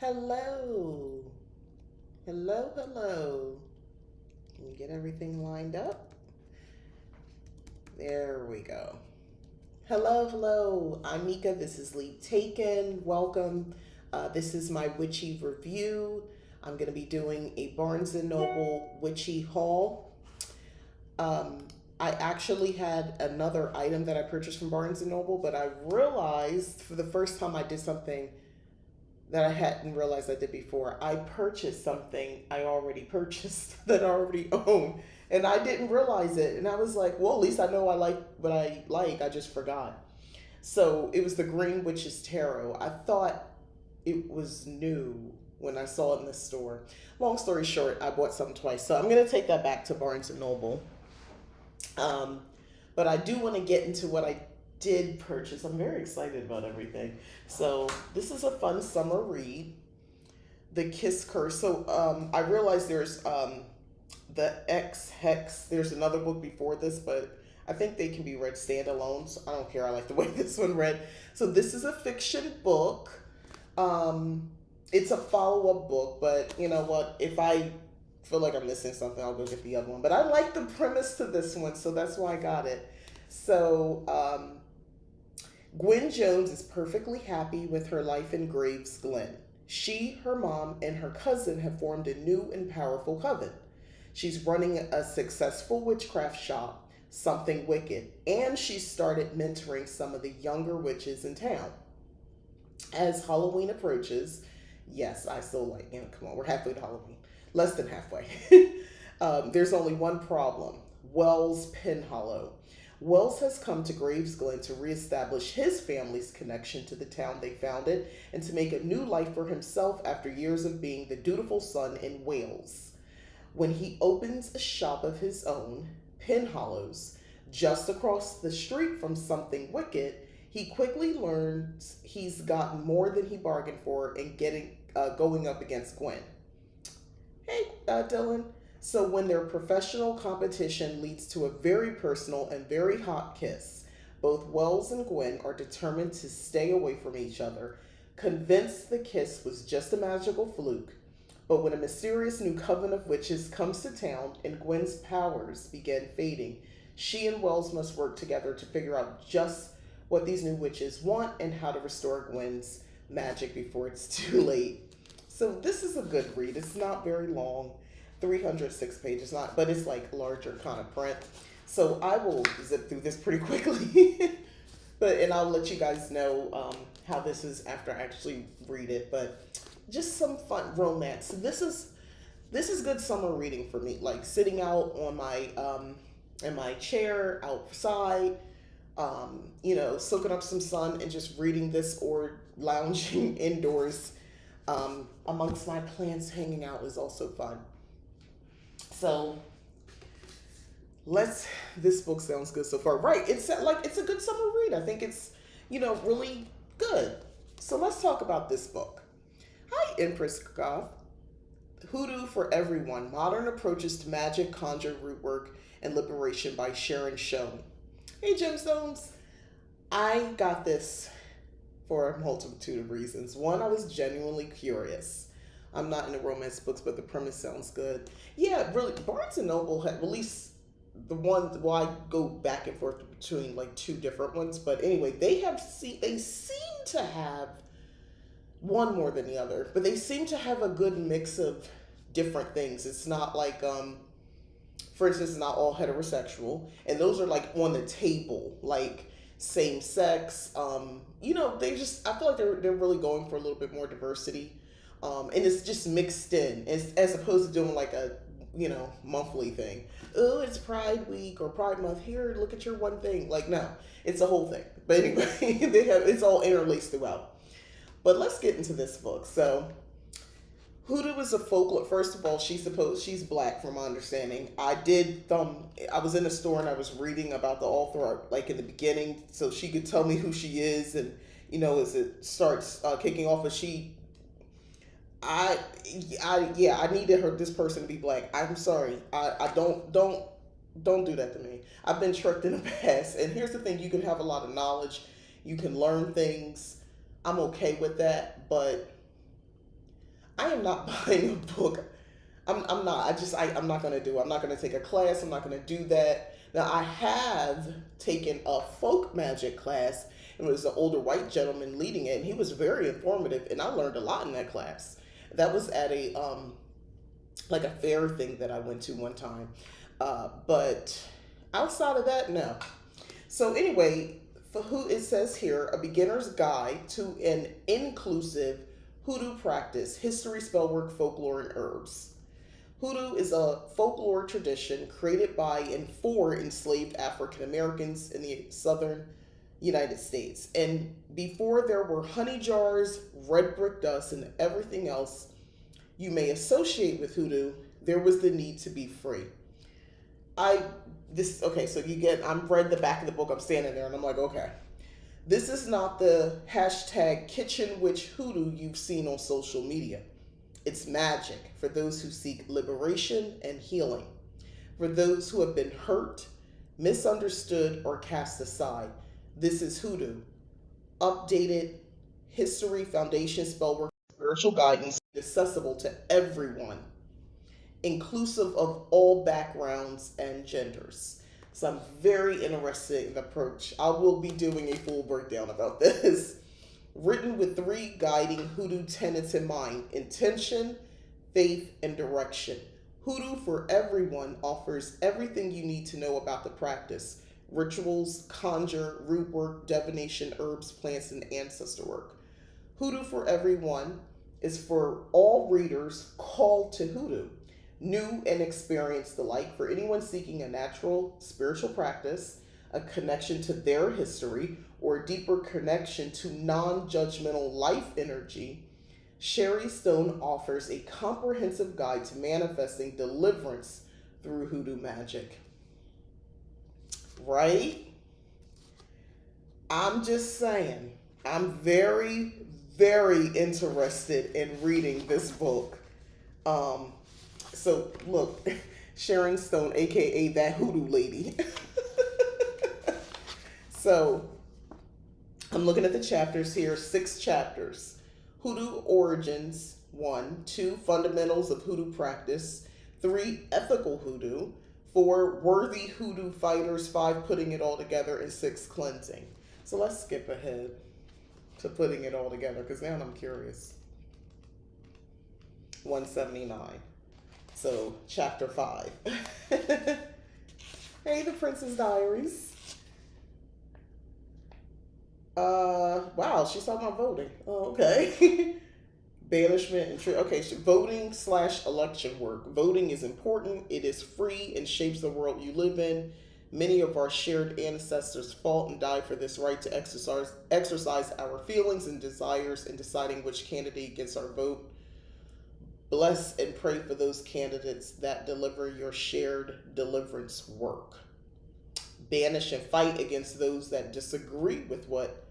Hello. Hello. Can you get everything lined up? There we go. Hello. I'm Mika. This is Leap Taken. Welcome. This is my Witchy review. I'm going to be doing a Barnes& and Noble Witchy haul. Um, I actually had another item that I purchased from Barnes& and Noble, but I realized for the first time I did something that I hadn't realized I did before. I purchased something I already purchased that I already own, and I didn't realize it. And I was like, well, at least I know I like what I like. I just forgot. So it was the Green Witch's Tarot. I thought it was new when I saw it in the store. Long story short, I bought something twice. So I'm going to take that back to Barnes& and Noble. Um, but I do want to get into what I did purchase. I'm very excited about everything. So this is a fun summer read, The Kiss Curse. So I realized there's the X Hex. There's another book before this, but I think they can be read standalones. I don't care. I like the way this one read. So this is a fiction book. It's a follow-up book, but you know what? If I feel like I'm missing something, I'll go get the other one. But I like the premise to this one, so that's why I got it. So Gwen Jones is perfectly happy with her life in Graves Glen. She, her mom, and her cousin have formed a new and powerful coven. She's running a successful witchcraft shop, Something Wicked, and she started mentoring some of the younger witches in town. As Halloween approaches, yes, I still like, come on, we're halfway to Halloween. Less than halfway. There's only one problem. Wells Penhollow. Wells has come to Graves Glen to reestablish his family's connection to the town they founded and to make a new life for himself after years of being the dutiful son in Wales. When he opens a shop of his own, Penhollow's, just across the street from Something Wicked, he quickly learns he's gotten more than he bargained for in going up against Gwen. Hey, Dylan. So when their professional competition leads to a very personal and very hot kiss, both Wells and Gwen are determined to stay away from each other, convinced the kiss was just a magical fluke. But when a mysterious new coven of witches comes to town and Gwen's powers begin fading, she and Wells must work together to figure out just what these new witches want and how to restore Gwen's magic before it's too late. So this is a good read. It's not very long. 306 pages, not, but it's like larger kind of print. So I will zip through this pretty quickly, and I'll let you guys know how this is after I actually read it. But just some fun romance. This is good summer reading for me. Like sitting out on my in my chair outside, soaking up some sun and just reading this, or lounging indoors amongst my plants, hanging out is also fun. So this book sounds good so far. Right, it's a good summer read. I think it's, really good. So let's talk about this book. Hi, Empress Goth. Hoodoo for Everyone, Modern Approaches to Magic, Conjure, Rootwork, and Liberation by Sharon Schoen. Hey, Gemstones. I got this for a multitude of reasons. One, I was genuinely curious. I'm not into romance books, but the premise sounds good. Yeah, really, Barnes & Noble had released the one, well, I go back and forth between like two different ones, but anyway, they seem to have one more than the other, but they seem to have a good mix of different things. It's not like, for instance, it's not all heterosexual, and those are like on the table, like same sex. I feel like they're really going for a little bit more diversity. And it's just mixed in as opposed to doing like a, monthly thing. Oh, it's Pride Week or Pride Month. Here, look at your one thing. Like, no, it's a whole thing. But anyway, it's all interlaced throughout. But let's get into this book. So, Hoodoo is a folklore. First of all, she's black from my understanding. I was in a store and I was reading about the author like in the beginning, so she could tell me who she is, and as it starts kicking off, I needed this person to be black. I'm sorry. I don't do that to me. I've been tricked in the past. And here's the thing, you can have a lot of knowledge. You can learn things. I'm okay with that, but I am not buying a book. I'm not. I'm not going to do it. I'm not going to take a class. I'm not going to do that. Now, I have taken a folk magic class. It was an older white gentleman leading it, and he was very informative, and I learned a lot in that class. That was at a like a fair thing that I went to one time. But outside of that, no. So anyway, for who it says here, a beginner's guide to an inclusive hoodoo practice, history, spellwork, folklore, and herbs. Hoodoo is a folklore tradition created by and for enslaved African Americans in the southern United States. And before there were honey jars, red brick dust, and everything else you may associate with hoodoo, there was the need to be free. I this okay, so you get I'm read the back of the book, I'm standing there and I'm like, okay. This is not the hashtag kitchen witch hoodoo you've seen on social media. It's magic for those who seek liberation and healing. For those who have been hurt, misunderstood, or cast aside. This is hoodoo. Updated history, foundation, spellwork, spiritual guidance, accessible to everyone, inclusive of all backgrounds and genders. So I'm very interested in the approach. I will be doing a full breakdown about this. Written with 3 guiding hoodoo tenets in mind: intention, faith, and direction. Hoodoo for Everyone offers everything you need to know about the practice: rituals, conjure, root work, divination, herbs, plants, and ancestor work. Hoodoo for Everyone is for all readers called to hoodoo, new and experienced alike, for anyone seeking a natural spiritual practice, a connection to their history, or a deeper connection to non judgmental life energy. Sherry Stone offers a comprehensive guide to manifesting deliverance through hoodoo magic. Right? I'm just saying, I'm very, very interested in reading this book. So look, Sharon Stone, aka that hoodoo lady. So I'm looking at the chapters here, 6 chapters. Hoodoo origins, 1, 2, fundamentals of hoodoo practice, 3, ethical hoodoo, 4, worthy hoodoo fighters, 5, putting it all together, and 6, cleansing. So let's skip ahead to putting it all together, because now I'm curious. 179. So chapter 5. Hey, the Princess Diaries. Wow, she's talking about voting. Oh, okay. Banishment and okay, so voting/election work. Voting is important. It is free and shapes the world you live in. Many of our shared ancestors fought and died for this right to exercise our feelings and desires in deciding which candidate gets our vote. Bless and pray for those candidates that deliver your shared deliverance work. Banish and fight against those that disagree with what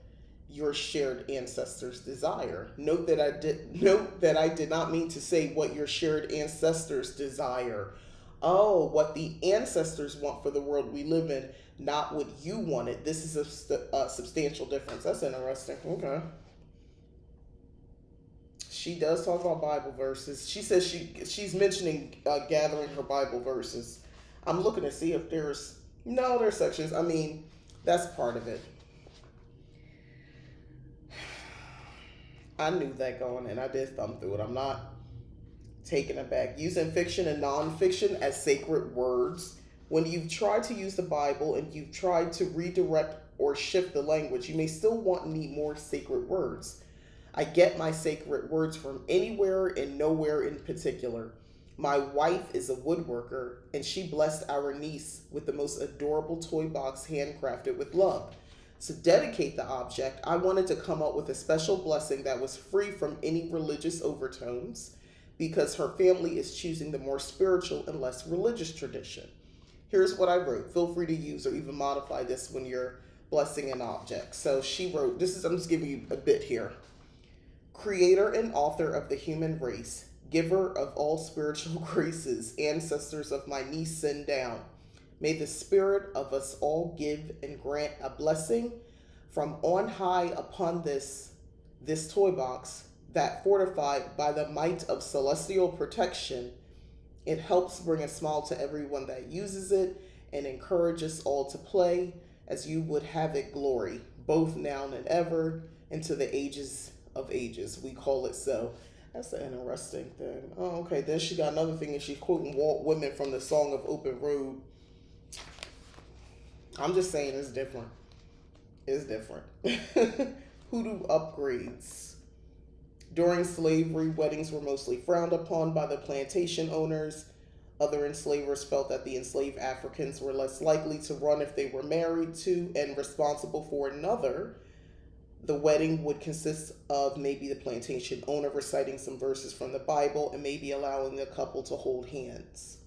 your shared ancestors desire. Note that I did not mean to say what your shared ancestors desire. Oh, what the ancestors want for the world we live in, not what you wanted. This is a substantial difference. That's interesting. Okay. She does talk about Bible verses. She says she's mentioning gathering her Bible verses. I'm looking to see if there's sections. I mean, that's part of it. I knew that going in. I did thumb through it. I'm not taken aback. Using fiction and nonfiction as sacred words. When you've tried to use the Bible and you've tried to redirect or shift the language, you may still want and need more sacred words. I get my sacred words from anywhere and nowhere in particular. My wife is a woodworker, and she blessed our niece with the most adorable toy box handcrafted with love. To dedicate the object, I wanted to come up with a special blessing that was free from any religious overtones, because her family is choosing the more spiritual and less religious tradition. Here's what I wrote. Feel free to use or even modify this when you're blessing an object. So she wrote, I'm just giving you a bit here. Creator and author of the human race, giver of all spiritual graces, ancestors of my niece send down. May the spirit of us all give and grant a blessing from on high upon this toy box. that fortified by the might of celestial protection, it helps bring a smile to everyone that uses it and encourages all to play as you would have it glory, both now and ever, into the ages of ages. We call it so. That's an interesting thing. Oh, okay. Then she got another thing, and she's quoting Walt Whitman from the Song of Open Road. I'm just saying it's different. It's different. Hoodoo upgrades. During slavery, weddings were mostly frowned upon by the plantation owners. Other enslavers felt that the enslaved Africans were less likely to run if they were married to and responsible for another. The wedding would consist of maybe the plantation owner reciting some verses from the Bible and maybe allowing the couple to hold hands.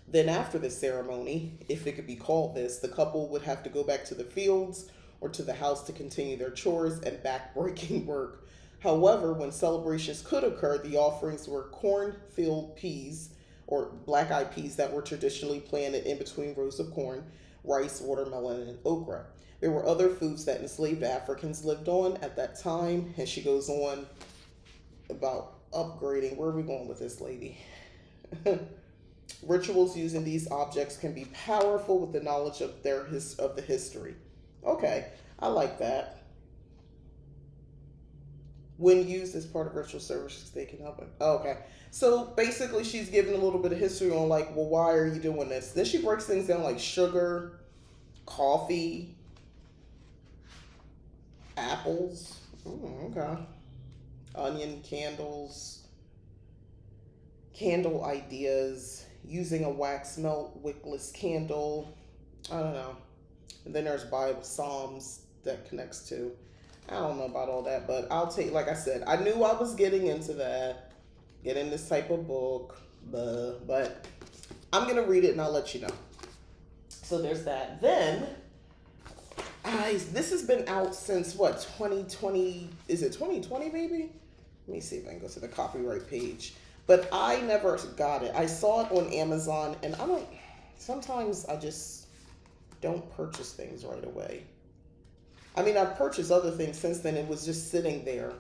Then after the ceremony, if it could be called this, the couple would have to go back to the fields or to the house to continue their chores and back-breaking work. However, when celebrations could occur, the offerings were cornfield peas or black-eyed peas that were traditionally planted in between rows of corn, rice, watermelon, and okra. There were other foods that enslaved Africans lived on at that time, and she goes on about upgrading. Where are we going with this lady? Rituals using these objects can be powerful with the knowledge of the history. Okay, I like that. When used as part of ritual services, they can help it. Okay, so basically, she's giving a little bit of history on like, well, why are you doing this? Then she breaks things down like sugar, coffee, apples. Okay, onion, candles, candle ideas. Using a wax melt wickless candle. I don't know. And then there's Bible Psalms that connects to. I don't know about all that, but I'll take, like I said, I knew I was getting into that, getting this type of book, but I'm going to read it and I'll let you know. So there's that. Then, this has been out since what, 2020? Is it 2020 maybe? Let me see if I can go to the copyright page. But I never got it. I saw it on Amazon, and sometimes I just don't purchase things right away. I mean, I've purchased other things since then. It was just sitting there.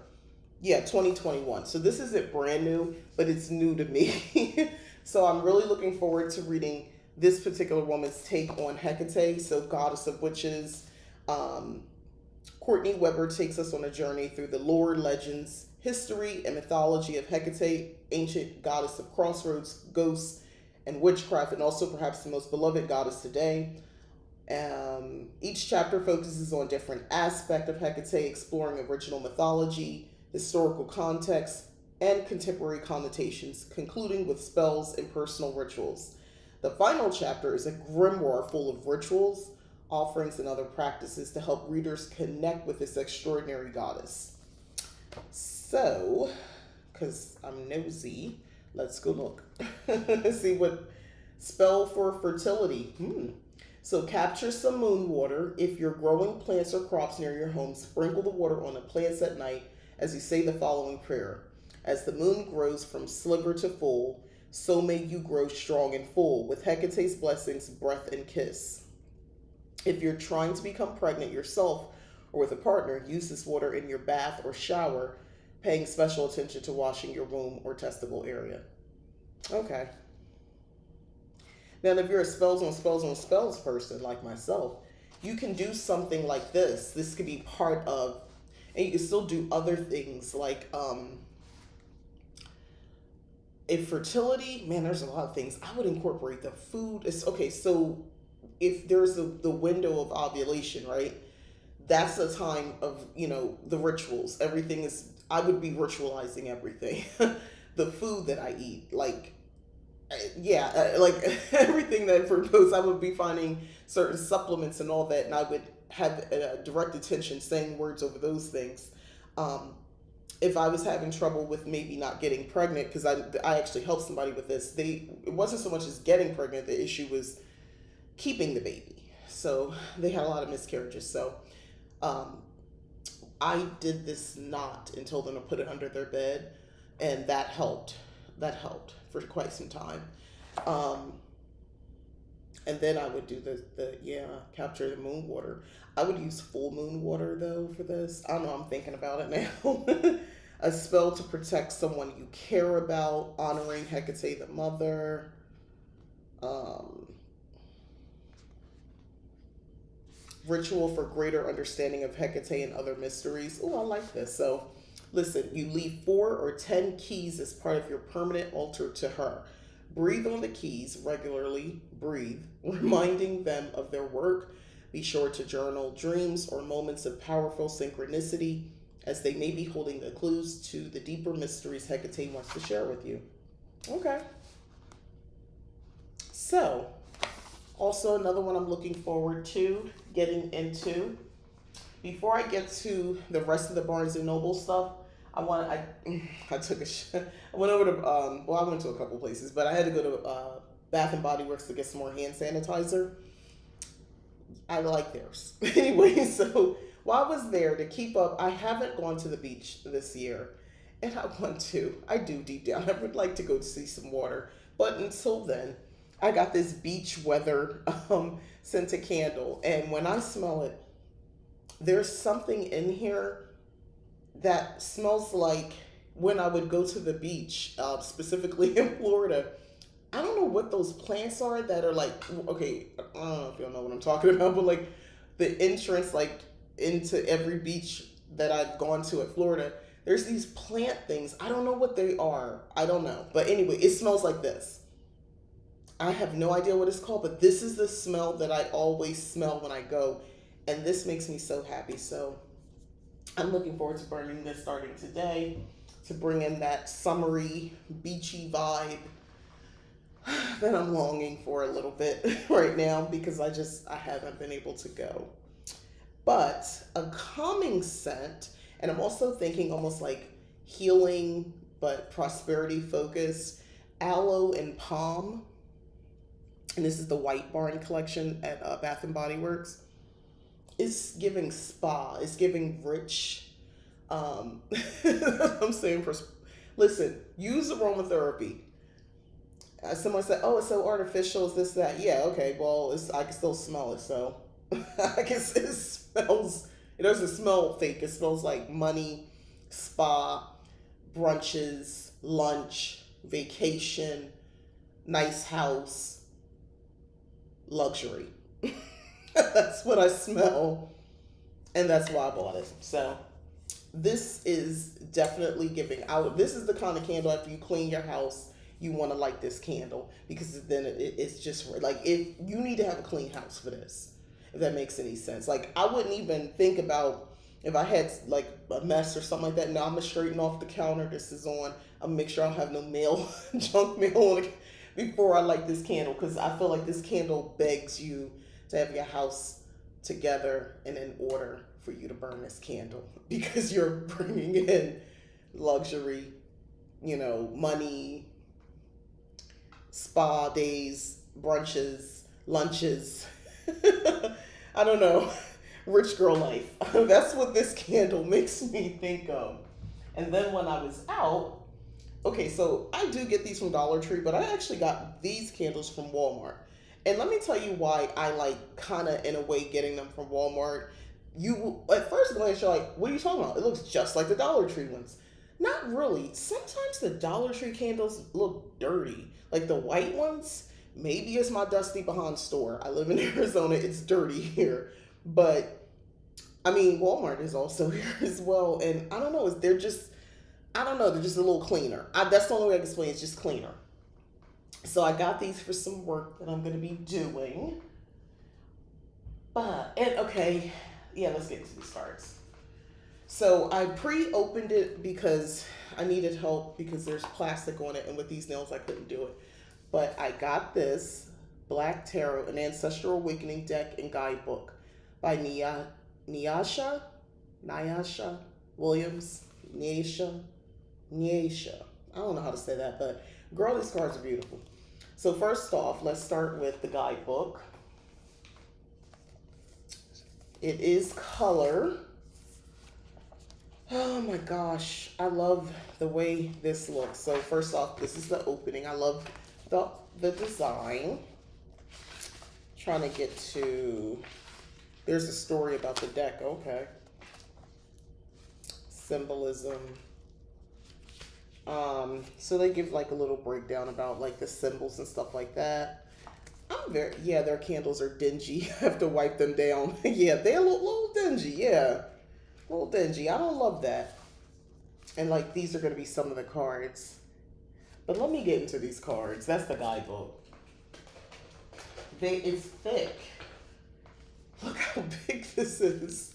Yeah, 2021. So this isn't brand new, but it's new to me. So I'm really looking forward to reading this particular woman's take on Hecate, so goddess of witches. Courtney Weber takes us on a journey through the lore, legends, history, and mythology of Hecate, ancient goddess of crossroads, ghosts, and witchcraft, and also perhaps the most beloved goddess today. Each chapter focuses on a different aspect of Hecate, exploring original mythology, historical context, and contemporary connotations, concluding with spells and personal rituals. The final chapter is a grimoire full of rituals, offerings, and other practices to help readers connect with this extraordinary goddess. So, because I'm nosy, let's go look. See what spell for fertility. So capture some moon water. If you're growing plants or crops near your home, sprinkle the water on the plants at night as you say the following prayer. As the moon grows from sliver to full, so may you grow strong and full, with Hecate's blessings, breath, and kiss. If you're trying to become pregnant yourself or with a partner, use this water in your bath or shower, paying special attention to washing your womb or testicle area. Okay. Now, if you're a spells on spells person like myself, you can do something like this. This could be part of, and you can still do other things like, if fertility, man, there's a lot of things. I would incorporate the food. Okay, so if there's the window of ovulation, right? That's the time of, the rituals. Everything is, I would be ritualizing everything. The food that I eat, like everything that for those, I would be finding certain supplements and all that, and I would have direct attention saying words over those things. If I was having trouble with maybe not getting pregnant, because I actually helped somebody with this, it wasn't so much as getting pregnant, the issue was keeping the baby. So they had a lot of miscarriages. So I did this knot and told them to put it under their bed, and that helped. That helped for quite some time. And then I would do capture the moon water. I would use full moon water though for this. I don't know, I'm thinking about it now. A spell to protect someone you care about, honoring Hecate the mother. Um, Ritual for greater understanding of Hecate and other mysteries. Oh, I like this. So, listen, you leave 4 or 10 keys as part of your permanent altar to her. Breathe on the keys regularly, breathe, reminding them of their work. Be sure to journal dreams or moments of powerful synchronicity, as they may be holding the clues to the deeper mysteries Hecate wants to share with you. Okay. So, also another one I'm looking forward to getting into. Before I get to the rest of the Barnes and Noble stuff, I took I went over to well, I went to a couple places, but I had to go to Bath and Body Works to get some more hand sanitizer. I like theirs. Anyway, so while I was there to keep up, I haven't gone to the beach this year. And I want to. I do deep down. I would like to go see some water. But until then, I got this beach weather scented candle. And when I smell it, there's something in here that smells like when I would go to the beach, specifically in Florida. I don't know what those plants are that are like, okay, I don't know if y'all know what I'm talking about, but like the entrance, like into every beach that I've gone to at Florida, there's these plant things. I don't know what they are. I don't know. But anyway, it smells like this. I have no idea what it's called, but this is the smell that I always smell when I go. And this makes me so happy. So I'm looking forward to burning this starting today to bring in that summery, beachy vibe that I'm longing for a little bit right now because I haven't been able to go. But a calming scent, and I'm also thinking almost like healing but prosperity focused, aloe and palm. And this is the White Barn collection at Bath and Body Works. It's giving spa. It's giving rich. I'm saying, listen, use aromatherapy. Someone said, "Oh, it's so artificial. Is this that?" Yeah, okay. Well, I can still smell it, so I guess it smells. It doesn't smell fake. It smells like money, spa, brunches, lunch, vacation, nice house, luxury. That's what I smell, and that's why I bought it. So this is definitely giving out. This is the kind of candle after you clean your house, you want to light this candle because then it's just like if you need to have a clean house for this, if that makes any sense. Like I wouldn't even think about if I had like a mess or something like that. Now I'm gonna straighten off the counter. This is on. I'm gonna make sure I don't have no mail, junk mail on it before I light this candle because I feel like this candle begs you to have your house together and in order for you to burn this candle because you're bringing in luxury, money, spa days, brunches, lunches. I don't know, rich girl life. That's what this candle makes me think of. And then when I was out, okay, so I do get these from Dollar Tree, but I actually got these candles from Walmart. And let me tell you why I like kind of in a way getting them from Walmart. You at first glance you're like, what are you talking about? It looks just like the Dollar Tree ones. Not really. Sometimes the Dollar Tree candles look dirty. Like the white ones, maybe it's my dusty behind store. I live in Arizona. It's dirty here. But I mean, Walmart is also here as well. And I don't know, they're just a little cleaner. That's the only way I can explain it. It's just cleaner. So I got these for some work that I'm going to be doing. Okay, yeah, let's get into these cards. So I pre-opened it because I needed help because there's plastic on it, and with these nails I couldn't do it. But I got this Black Tarot, an Ancestral Awakening deck and guidebook by Nyasha Williams. Nyasha. I don't know how to say that, but girl, these cards are beautiful. So first off, let's start with the guidebook. It is color. Oh my gosh, I love the way this looks. So first off, this is the opening. I love the design. Trying to get to, there's a story about the deck. Okay. Symbolism. So they give like a little breakdown about like the symbols and stuff like that. Yeah, their candles are dingy. I have to wipe them down. Yeah, they're little dingy. Yeah, a little dingy. I don't love that. And like these are going to be some of the cards. But let me get into these cards. That's the guidebook. It's thick. Look how big this is.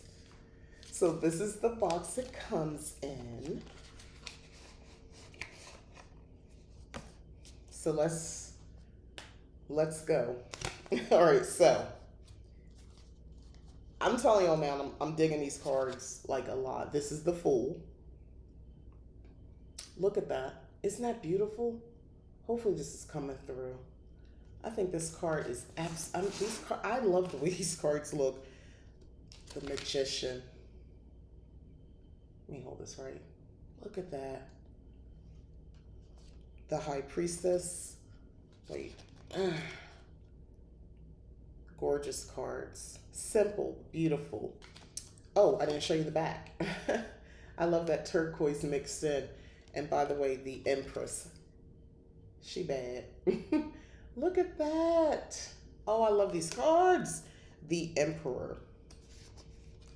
So this is the box it comes in. So let's go. All right, so I'm telling y'all, man, I'm digging these cards like a lot. This is the Fool. Look at that. Isn't that beautiful? Hopefully this is coming through. I think this card is I love the way these cards look. The Magician. Let me hold this right. Look at that. The High Priestess. Wait. Gorgeous cards. Simple, beautiful. Oh, I didn't show you the back. I love that turquoise mixed in. And by the way, the Empress. She bad. Look at that. Oh, I love these cards. The Emperor.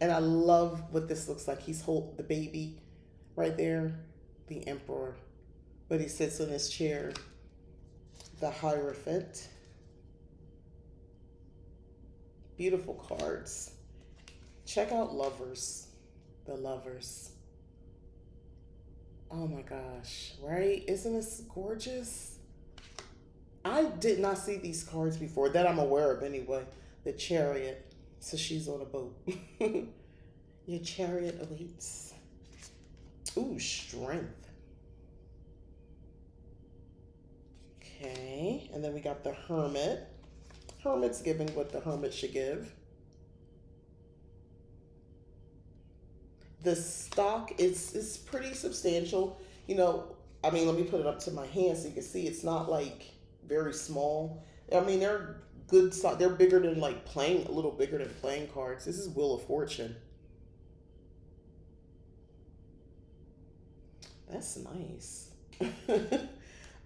And I love what this looks like. He's holding the baby right there. The Emperor. But he sits in his chair. The Hierophant. Beautiful cards. Check out Lovers. The Lovers. Oh my gosh, right? Isn't this gorgeous? I did not see these cards before, that I'm aware of anyway. The Chariot. So she's on a boat. Your chariot awaits. Ooh, Strength. Okay, and then we got the Hermit. Hermit's giving what the Hermit should give. The stock is pretty substantial. You know, I mean, let me put it up to my hand so you can see it's not like very small. I mean, they're good. They're bigger than like playing, a little bigger than playing cards. This is Wheel of Fortune. That's nice.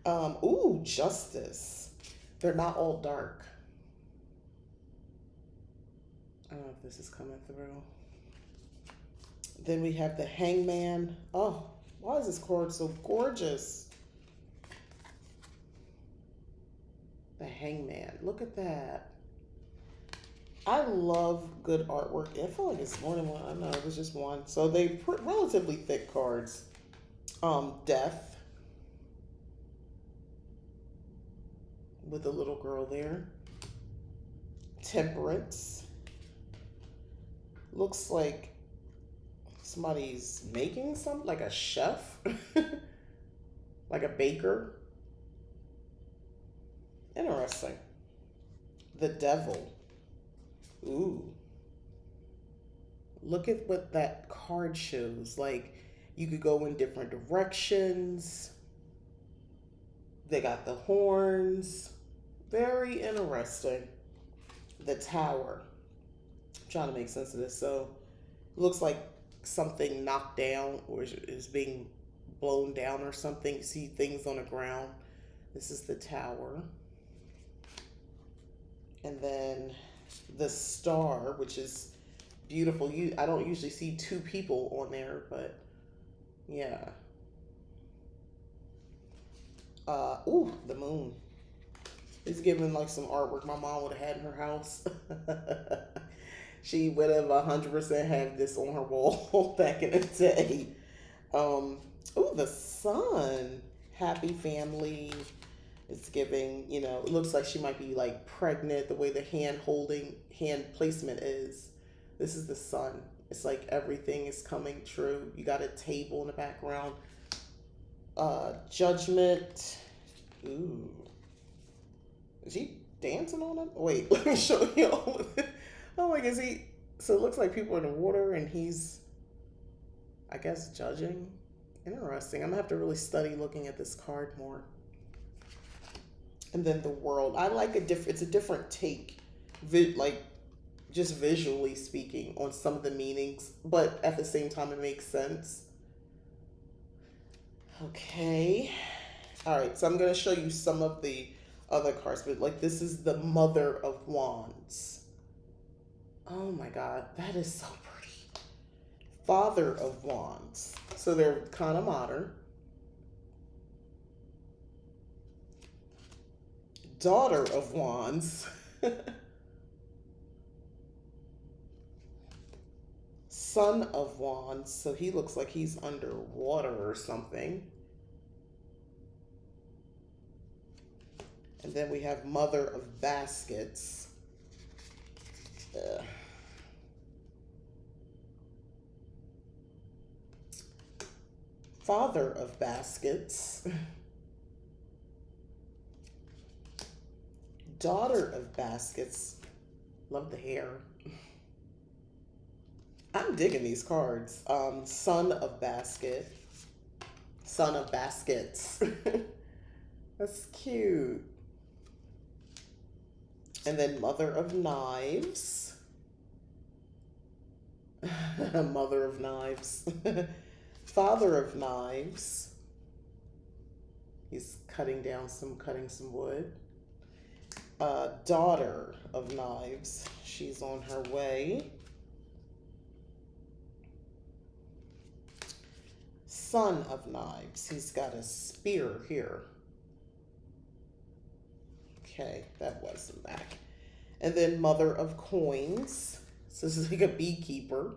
Ooh, Justice. They're not all dark. I don't know if this is coming through. Then we have the Hangman. Oh, why is this card so gorgeous? The Hangman. Look at that. I love good artwork. I feel like it's more than one. I know it was just one. So they put relatively thick cards. Death. With a little girl there. Temperance. Looks like somebody's making something, like a chef, like a baker. Interesting. The Devil. Ooh. Look at what that card shows. Like, you could go in different directions. They got the horns. Very interesting. The Tower. I'm trying to make sense of this. So, it looks like something knocked down or is being blown down or something. You see things on the ground. This is the Tower. And then the Star, which is beautiful. I don't usually see two people on there, but yeah. Ooh, the Moon. It's giving like some artwork my mom would have had in her house. She would have 100% had this on her wall back in the day. Ooh, the Sun. Happy family. It's giving, you know, it looks like she might be like pregnant, the way the hand placement is. This is the Sun. It's like everything is coming true. You got a table in the background. Judgment. Ooh. Is he dancing on him? Wait, let me show you. Oh my God, so it looks like people are in the water and he's, I guess, judging. Interesting. I'm gonna have to really study looking at this card more. And then the World. I like it's a different take, like just visually speaking on some of the meanings, but at the same time it makes sense. Okay. All right, so I'm going to show you some of the other cards, but like this is the Mother of Wands. Oh my God, that is so pretty. Father of Wands. So they're kind of modern. Daughter of Wands. Son of Wands. So he looks like he's underwater or something. And then we have Mother of Baskets. Father of Baskets. Daughter of Baskets. Love the hair. I'm digging these cards. Son of Basket. Son of Baskets. That's cute. And then Mother of Knives. Mother of Knives. Father of Knives. He's cutting some wood. Daughter of Knives. She's on her way. Son of Knives. He's got a spear here. Okay, that was the back. And then Mother of Coins. So this is like a beekeeper.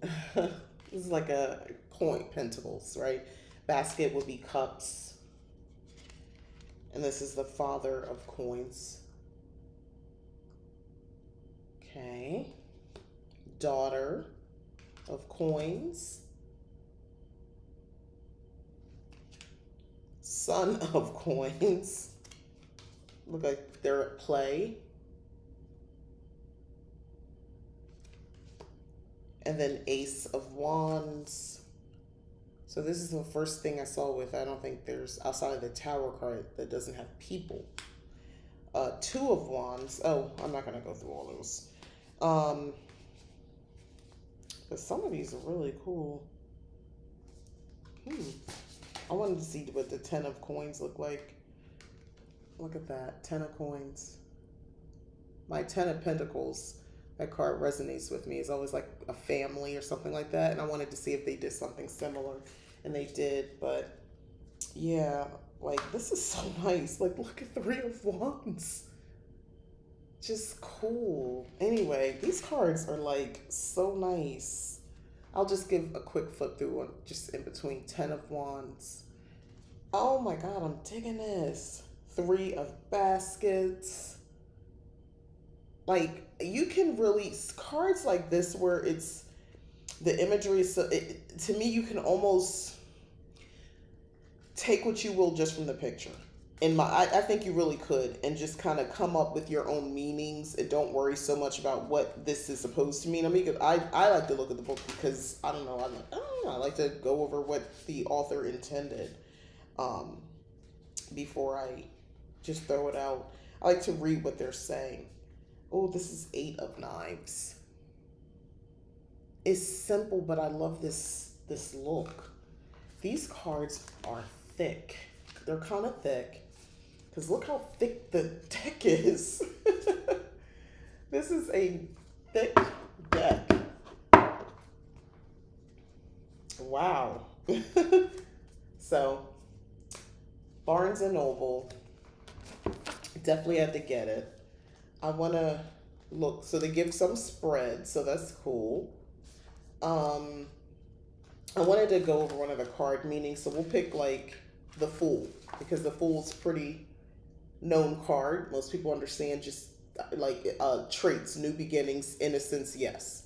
This is like a coin, pentacles, right? Basket would be cups. And this is the Father of Coins. Okay. Daughter of Coins. Son of Coins. Look like they're at play. And then Ace of Wands. So this is the first thing I saw with, I don't think there's, outside of the Tower card, that doesn't have people. Two of Wands. Oh, I'm not going to go through all those. But some of these are really cool. I wanted to see what the 10 of Coins look like. Look at that, 10 of Coins. My 10 of Pentacles, that card resonates with me. It's always like a family or something like that. And I wanted to see if they did something similar. And they did, but yeah, like this is so nice. Like look at 3 of Wands. Just cool. Anyway, these cards are like so nice. I'll just give a quick flip through one just in between. 10 of Wands. Oh my God, I'm digging this. 3 of Baskets. Like you can really, cards like this where it's, the imagery is so, to me, you can almost take what you will just from the picture. I think you really could, and just kind of come up with your own meanings and don't worry so much about what this is supposed to mean. I mean, I like to look at the book because I don't know, I like to go over what the author intended before I just throw it out. I like to read what they're saying. Oh, this is 8 of Knives. It's simple, but I love this look. These cards are thick. They're kind of thick. Because look how thick the deck is. This is a thick deck. Wow. So, Barnes & Noble. Definitely had to get it. I want to look. So they give some spread. So that's cool. I wanted to go over one of the card meanings. So we'll pick like the Fool. Because the Fool's pretty known card. Most people understand just like traits, new beginnings, innocence, yes.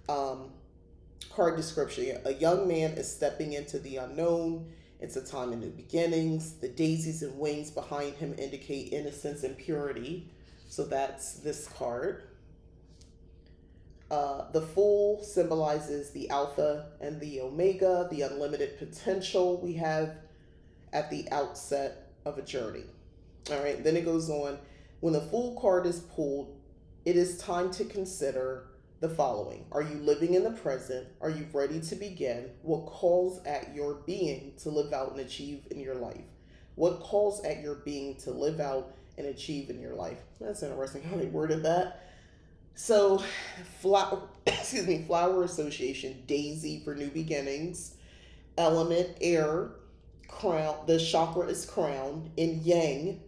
Card description. A young man is stepping into the unknown. It's a time of new beginnings. The daisies and wings behind him indicate innocence and purity. So that's this card. The Fool symbolizes the Alpha and the Omega, the unlimited potential we have at the outset of a journey. All right, then it goes on. When the Fool card is pulled, it is time to consider the following. Are you living in the present? Are you ready to begin? What calls at your being to live out and achieve in your life? What calls at your being to live out and achieve in your life? That's interesting how they worded that. So, flower association, daisy for new beginnings, element, air, crown, the chakra is crown, in yang,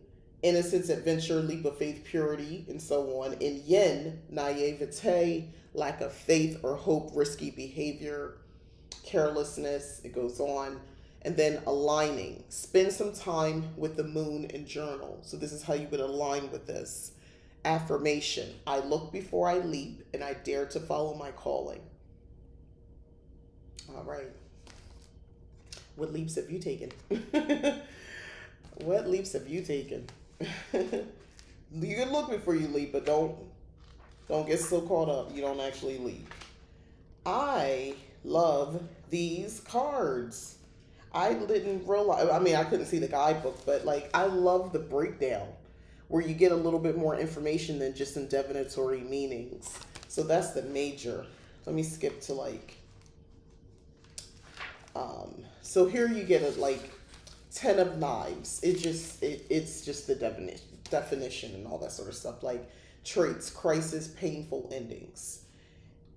innocence, adventure, leap of faith, purity, and so on. In yin, naivete, lack of faith or hope, risky behavior, carelessness, it goes on. And then aligning, spend some time with the moon and journal. So this is how you would align with this. Affirmation, I look before I leap and I dare to follow my calling. All right. What leaps have you taken? What leaps have you taken? You can look before you leap, but don't get so caught up you don't actually leap. I love these cards. I didn't realize, I mean, I couldn't see the guidebook, but like, I love the breakdown where you get a little bit more information than just some divinatory meanings. So that's the major. Let me skip to like, so here you get a like 10 of knives. It's just the definition and all that sort of stuff. Like traits, crisis, painful endings.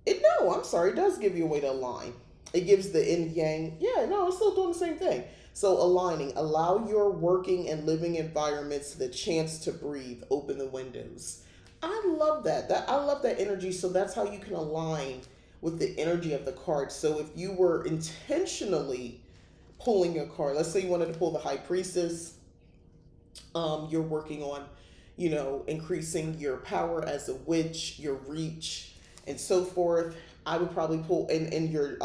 It does give you a way to align. It gives the yin yang. Yeah, no, it's still doing the same thing. So aligning, allow your working and living environments the chance to breathe. Open the windows. I love that. I love that energy. So that's how you can align with the energy of the card. So if you were intentionally pulling a card, let's say you wanted to pull the High Priestess, you're working on, increasing your power as a witch, your reach, and so forth. I would probably pull in your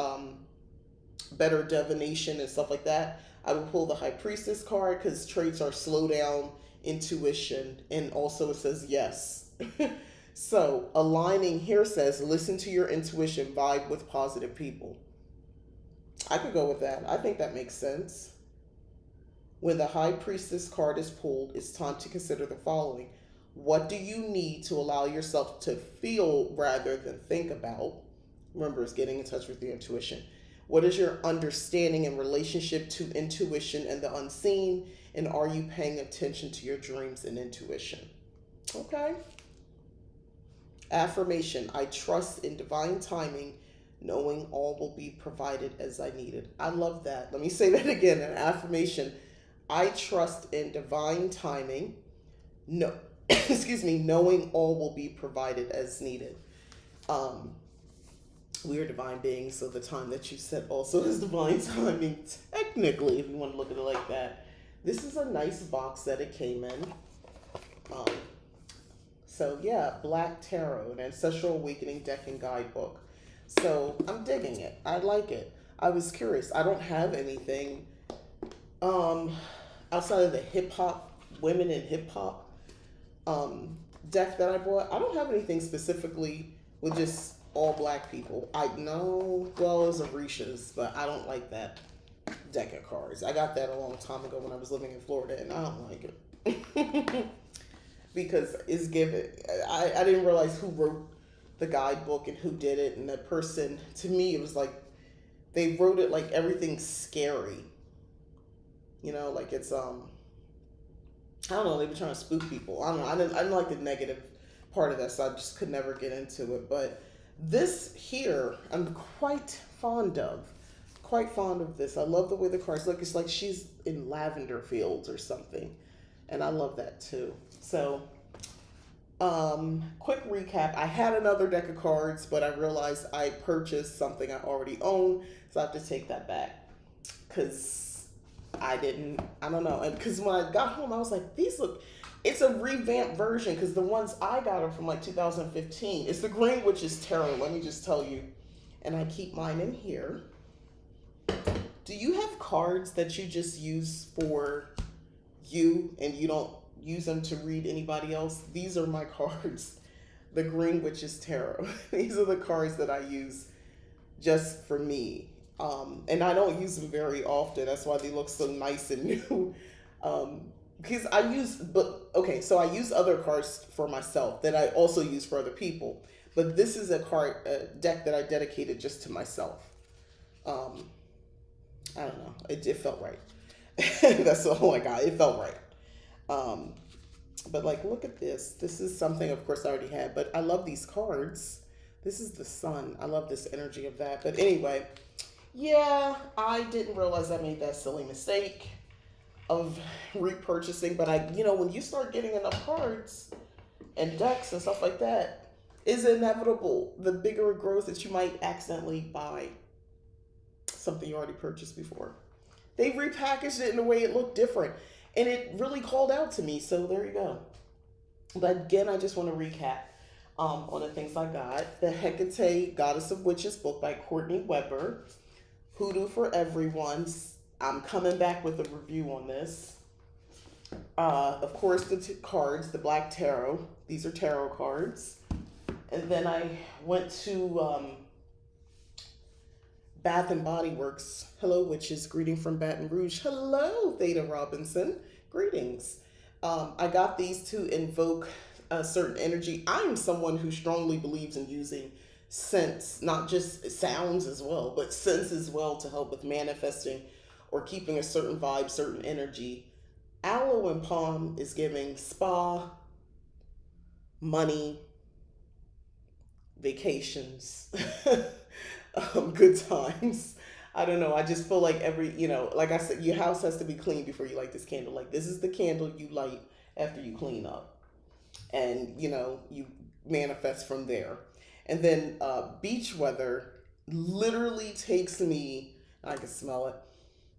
better divination and stuff like that. I would pull the High Priestess card because traits are slow down, intuition, and also it says yes. So aligning here says listen to your intuition, vibe with positive people. I could go with that. I think that makes sense. When the High Priestess card is pulled, it's time to consider the following. What do you need to allow yourself to feel rather than think about? Remember, it's getting in touch with your intuition. What is your understanding and relationship to intuition and the unseen? And are you paying attention to your dreams and intuition? Okay. Affirmation, I trust in divine timing, knowing all will be provided as I need it. I love that. Let me say that again. An affirmation, I trust in divine timing, knowing all will be provided as needed. We are divine beings, so the time that you set also is divine timing, technically, if you want to look at it like that. This is a nice box that it came in. So yeah, Black Tarot, an Ancestral Awakening deck and guidebook. So I'm digging it. I like it. I was curious. I don't have anything outside of the hip hop, women in hip hop deck that I bought. I don't have anything specifically with just all black people. I know, well, it's Orisha's, but I don't like that deck of cards. I got that a long time ago when I was living in Florida, and I don't like it. Because it's given, I didn't realize who wrote the guidebook and who did it, and that person, to me, it was like, they wrote it like everything's scary. Like it's, I don't know, they were trying to spook people. I don't know, I didn't like the negative part of that, so I just could never get into it, but this here, I'm quite fond of this. I love the way the cards look. It's like she's in lavender fields or something, and I love that too. So, quick recap. I had another deck of cards, but I realized I purchased something I already own, so I have to take that back because I don't know. And because when I got home, I was like, it's a revamped version because the ones I got are from like 2015. It's the Green Witch's Tarot, let me just tell you. And I keep mine in here. Do you have cards that you just use for you and you don't use them to read anybody else? These are my cards. The Green Witch's Tarot. These are the cards that I use just for me. And I don't use them very often. That's why they look so nice and new. Because I use other cards for myself that I also use for other people. But this is a deck that I dedicated just to myself. Um, I don't know. It felt right. That's all I got. It felt right. Um, but like, look at this. This is something, of course, I already had. But I love these cards. This is the sun. I love this energy of that. But anyway, yeah, I didn't realize I made that silly mistake of repurchasing. But when you start getting enough cards and decks and stuff like that, is inevitable. The bigger it grows that you might accidentally buy something you already purchased before. They repackaged it in a way it looked different. And it really called out to me. So there you go. But again, I just want to recap on the things I got. The Hecate, Goddess of Witches book by Courtney Weber. Hoodoo for Everyone. I'm coming back with a review on this. Of course, the cards, the Black Tarot. These are tarot cards. And then I went to Bath and Body Works. Hello, witches. Greeting from Baton Rouge. Hello, Theta Robinson. Greetings. I got these to invoke a certain energy. I'm someone who strongly believes in using scents, not just sounds as well, but scents as well to help with manifesting or keeping a certain vibe, certain energy. Aloe and palm is giving spa, money, vacations, good times. I don't know. I just feel like like I said, your house has to be clean before you light this candle. Like, this is the candle you light after you clean up. And, you manifest from there. And then beach weather literally takes me, I can smell it.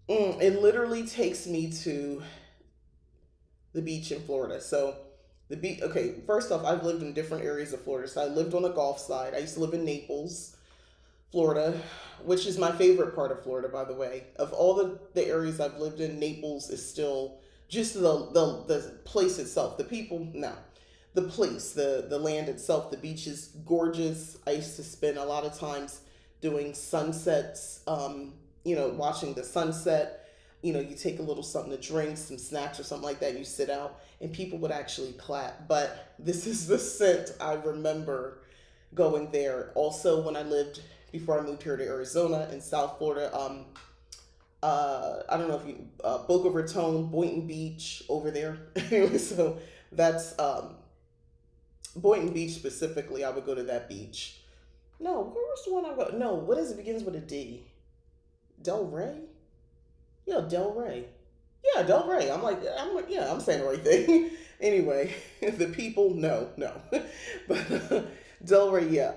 It literally takes me to the beach in Florida. So the beach, okay, first off, I've lived in different areas of Florida. So I lived on the Gulf side. I used to live in Naples, Florida, which is my favorite part of Florida, by the way. Of all the areas I've lived in, Naples is still just the place itself. The people, no. The place, the land itself, the beach is gorgeous. I used to spend a lot of times doing sunsets, watching the sunset. You take a little something to drink, some snacks or something like that, you sit out, and people would actually clap. But this is the scent I remember going there. Also, when I lived, before I moved here to Arizona in South Florida, I don't know if you, Boca Raton, Boynton Beach over there. Anyway, so that's, Boynton Beach specifically, I would go to that beach. No, where was the one I go? No, what is it? Begins with a D. Del Rey? Yeah, Del Rey. Yeah, Del Rey. Yeah, I'm saying the right thing. Anyway, the people, no. But Del Rey, yeah.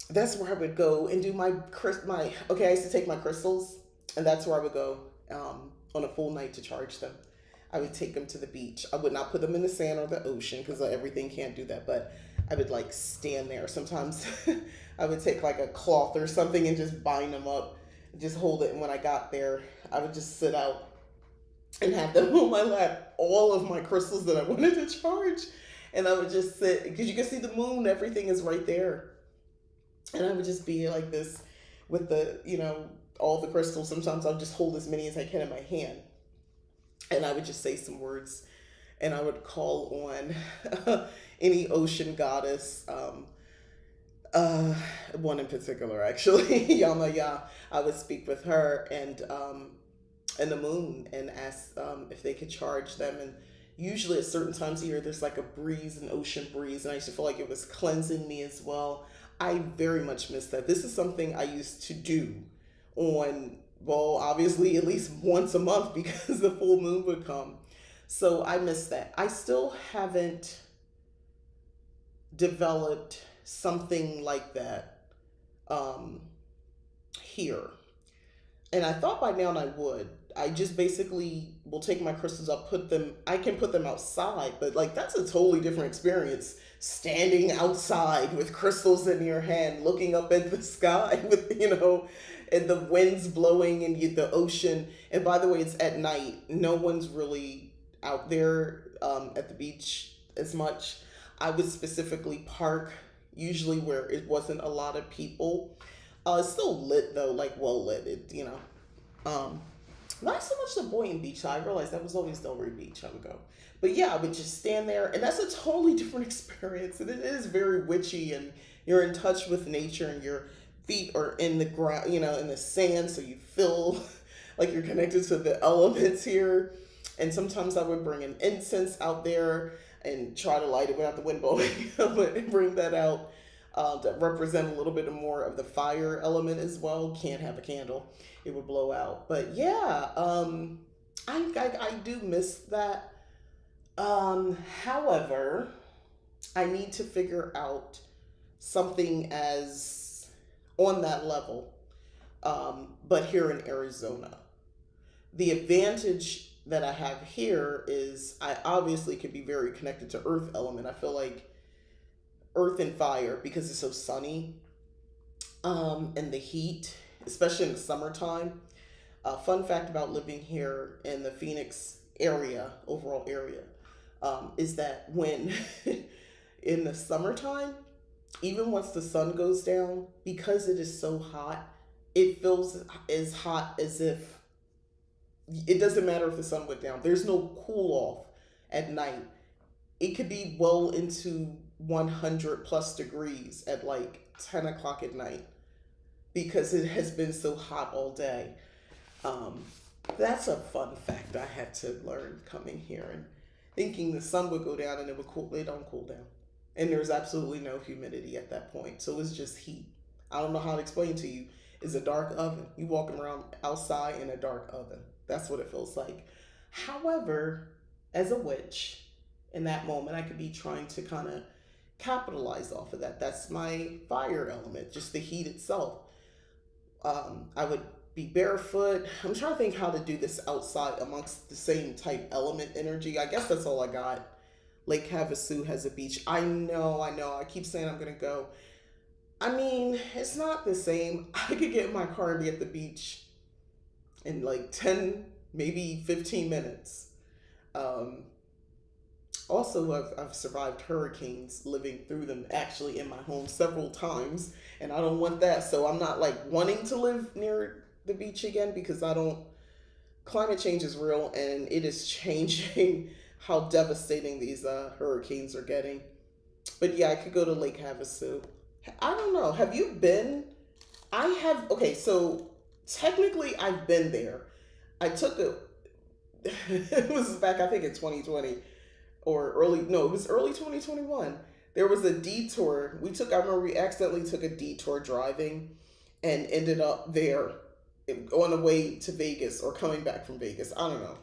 That's where I would go and do okay, I used to take my crystals, and that's where I would go on a full night to charge them. I would take them to the beach. I would not put them in the sand or the ocean because everything can't do that, but I would like stand there. Sometimes I would take like a cloth or something and just bind them up, just hold it. And when I got there, I would just sit out and have them on my lap, all of my crystals that I wanted to charge. And I would just sit, because you can see the moon, everything is right there. And I would just be like this with all the crystals. Sometimes I'll just hold as many as I can in my hand. And I would just say some words, and I would call on any ocean goddess, one in particular, actually, Yamaya. I would speak with her and the moon and ask if they could charge them. And usually at certain times of year, there's like a breeze, an ocean breeze, and I used to feel like it was cleansing me as well. I very much miss that. This is something I used to do obviously at least once a month because the full moon would come. So I miss that. I still haven't developed something like that here. And I thought by now I would. I just basically will take my crystals up, I can put them outside, but like that's a totally different experience. Standing outside with crystals in your hand, looking up at the sky with, and the winds blowing and the ocean. And by the way, it's at night. No one's really out there at the beach as much. I would specifically park usually where it wasn't a lot of people. It's still lit though, like well lit, Not so much the Boynton Beach. I realized that was always Delray Beach. I would go. But yeah, I would just stand there, and that's a totally different experience. And it is very witchy, and you're in touch with nature, and your feet are in the ground, in the sand, so you feel like you're connected to the elements here. And sometimes I would bring an incense out there and try to light it without the wind blowing, but bring that out to represent a little bit more of the fire element as well. Can't have a candle, it would blow out. But yeah, I do miss that. However, I need to figure out something as on that level, but here in Arizona. The advantage that I have here is I obviously can be very connected to earth element. I feel like earth and fire because it's so sunny, and the heat, especially in the summertime. Fun fact about living here in the Phoenix area, overall area, is that when in the summertime, even once the sun goes down, because it is so hot, it feels as hot as if it doesn't matter if the sun went down. There's no cool off at night. It could be well into 100 plus degrees at like 10 o'clock at night because it has been so hot all day. Um, that's a fun fact I had to learn coming here and thinking the sun would go down and it would cool. They don't cool down, and there's absolutely no humidity at that point, so it's just heat. I don't know how to explain to you. It's a dark oven. You walking around outside in a dark oven. That's what it feels like. However, as a witch, in that moment, I could be trying to kind of capitalize off of that. That's my fire element, just the heat itself. I would be barefoot. I'm trying to think how to do this outside amongst the same type element energy. I guess that's all I got. Lake Havasu has a beach. I know. I keep saying I'm going to go. I mean, it's not the same. I could get in my car and be at the beach in like 10, maybe 15 minutes. Um, Also, I've survived hurricanes living through them actually in my home several times, and I don't want that. So I'm not like wanting to live near the beach again because I don't. Climate change is real, and it is changing how devastating these hurricanes are getting. But yeah, I could go to Lake Havasu. I don't know. Have you been? I have. Okay, so technically, I've been there. I took a. It was back, I think, in 2020 or early. No, it was early 2021. There was a detour we took. I remember we accidentally took a detour driving, and ended up there on the way to Vegas or coming back from Vegas. I don't know.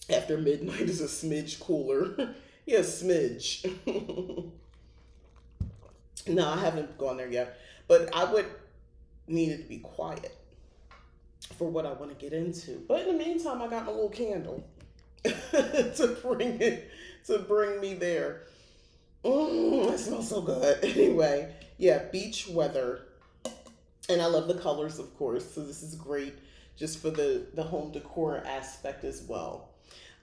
After midnight is a smidge cooler. Yeah, smidge. No, I haven't gone there yet, but I would need it to be quiet for what I want to get into. But in the meantime, I got my little candle to bring me there. It smells so good. Anyway, yeah, beach weather, and I love the colors, of course. So this is great just for the home decor aspect as well.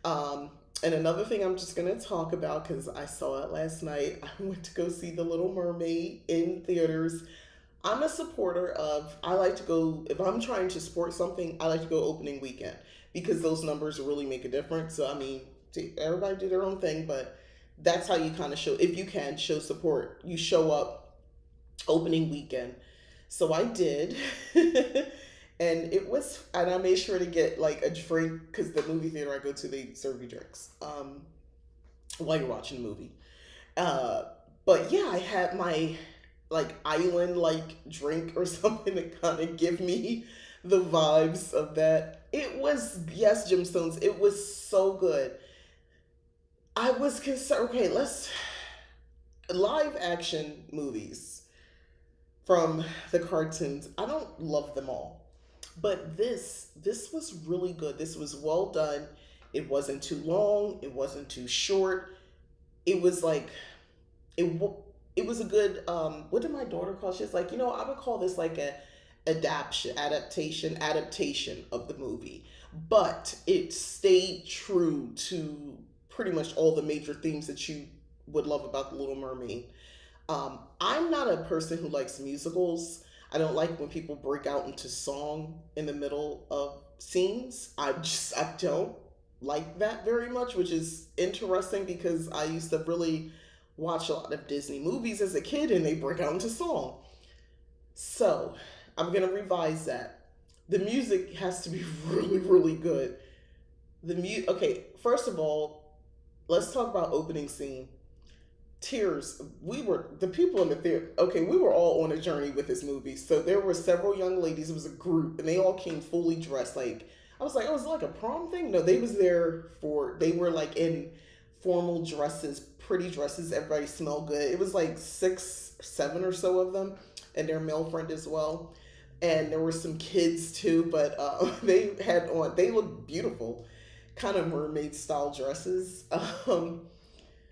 Um, and another thing I'm just gonna talk about because I saw it last night. I went to go see The Little Mermaid in theaters. I'm a supporter of, I like to go, if I'm trying to support something, I like to go opening weekend because those numbers really make a difference. So, I mean, everybody do their own thing, but that's how you kind of show, if you can, show support. You show up opening weekend. So I did. And I made sure to get like a drink because the movie theater I go to, they serve you drinks while you're watching the movie. Uh, but yeah, I had my like island like drink or something to kind of give me the vibes of that. It was, yes, Gemstones. It was so good. I was concerned. Okay, let's live action movies from the cartoons. I don't love them all, but this was really good. This was well done. It wasn't too long. It wasn't too short. It was like it. It was a good. What did my daughter call? She's like, I would call this like a adaptation of the movie, but it stayed true to pretty much all the major themes that you would love about The Little Mermaid. I'm not a person who likes musicals. I don't like when people break out into song in the middle of scenes. I don't like that very much, which is interesting because I used to really watch a lot of Disney movies as a kid and they break out into song. So I'm gonna revise that. The music has to be really, really good. Okay, first of all, let's talk about opening scene. Tears. We were the people in the theater. Okay, we were all on a journey with this movie. So there were several young ladies. It was a group, and they all came fully dressed. Like I was like, oh, was it like a prom thing? No, they was there for. They were like in formal dresses, pretty dresses. Everybody smelled good. It was like 6, 7 or so of them, and their male friend as well. And there were some kids too, but they had on. They looked beautiful, kind of mermaid style dresses.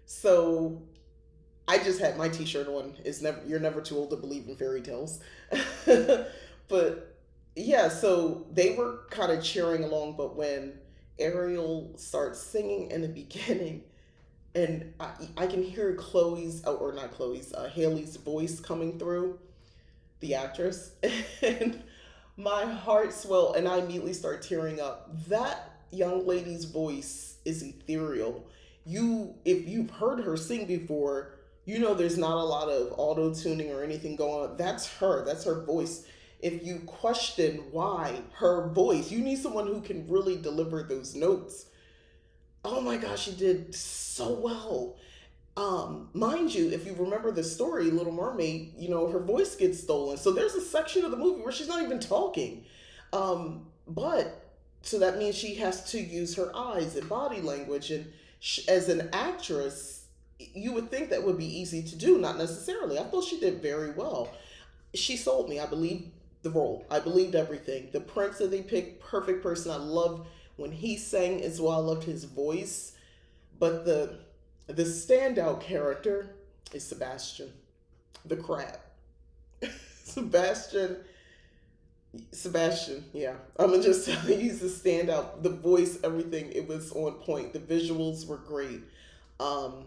So I just had my T-shirt on. Is never You're never too old to believe in fairy tales, but yeah. So they were kind of cheering along, but when Ariel starts singing in the beginning, and I can hear Chloe's or not Chloe's, Haley's voice coming through, the actress, and my heart swelled, and I immediately start tearing up. That young lady's voice is ethereal. If you've heard her sing before, you know there's not a lot of auto tuning or anything going on. That's her. That's her voice. If you question why her voice, you need someone who can really deliver those notes. Oh my gosh, she did so well. Mind you, if you remember the story, Little Mermaid, her voice gets stolen. So there's a section of the movie where she's not even talking. But so that means she has to use her eyes and body language. And as an actress, you would think that would be easy to do. Not necessarily. I thought she did very well. She sold me. I believed the role. I believed everything. The prince that they picked, perfect person. I loved when he sang as well. I loved his voice. But the standout character is Sebastian, the crab. Sebastian, Sebastian, yeah. I'm gonna just tell you, he's the standout. The voice, everything, it was on point. The visuals were great. Um,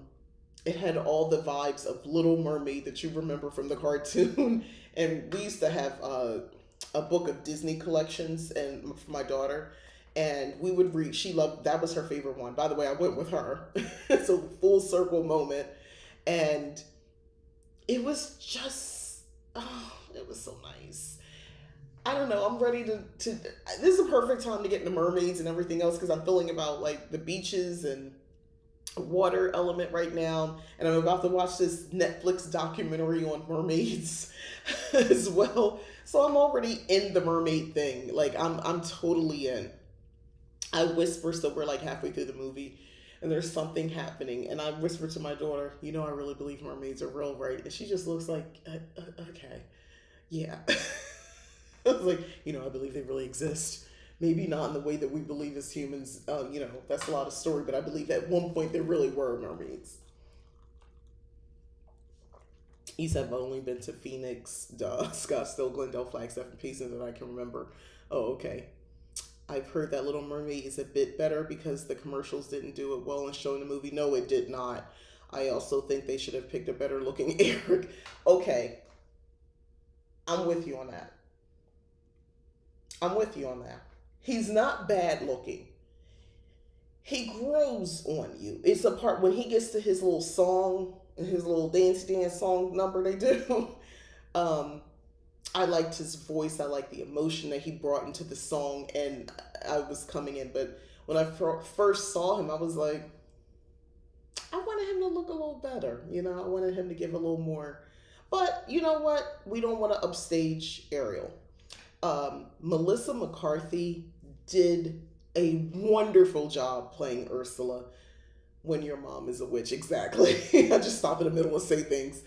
it had all the vibes of Little Mermaid that you remember from the cartoon. And we used to have a book of Disney collections, and for my daughter, and we would read. She loved, that was her favorite one. By the way, I went with her. It's a full circle moment, and it was just, oh, it was so nice. I don't know. I'm ready to. This is a perfect time to get into mermaids and everything else because I'm feeling about like the beaches and water element right now, and I'm about to watch this Netflix documentary on mermaids as well. So I'm already in the mermaid thing. Like I'm totally in. I whisper, so we're like halfway through the movie, and there's something happening, and I whisper to my daughter, I really believe mermaids are real, right? And she just looks like, okay, yeah. I was like, I believe they really exist. Maybe not in the way that we believe as humans. That's a lot of story, but I believe at one point there really were mermaids. He said, I've only been to Phoenix, Scottsdale, Glendale, Flagstaff, and Payson that I can remember. Oh, okay. I've heard that Little Mermaid is a bit better because the commercials didn't do it well in showing the movie. No, it did not. I also think they should have picked a better looking Eric. Okay, I'm with you on that. I'm with you on that. He's not bad looking. He grows on you. It's a part when he gets to his little song, his little dance song number they do. Um, I liked his voice. I liked the emotion that he brought into the song, and I was coming in. But when I first saw him, I was like, I wanted him to look a little better. I wanted him to give a little more. But you know what? We don't want to upstage Ariel. Melissa McCarthy did a wonderful job playing Ursula. When your mom is a witch, exactly. I just stop in the middle and say things.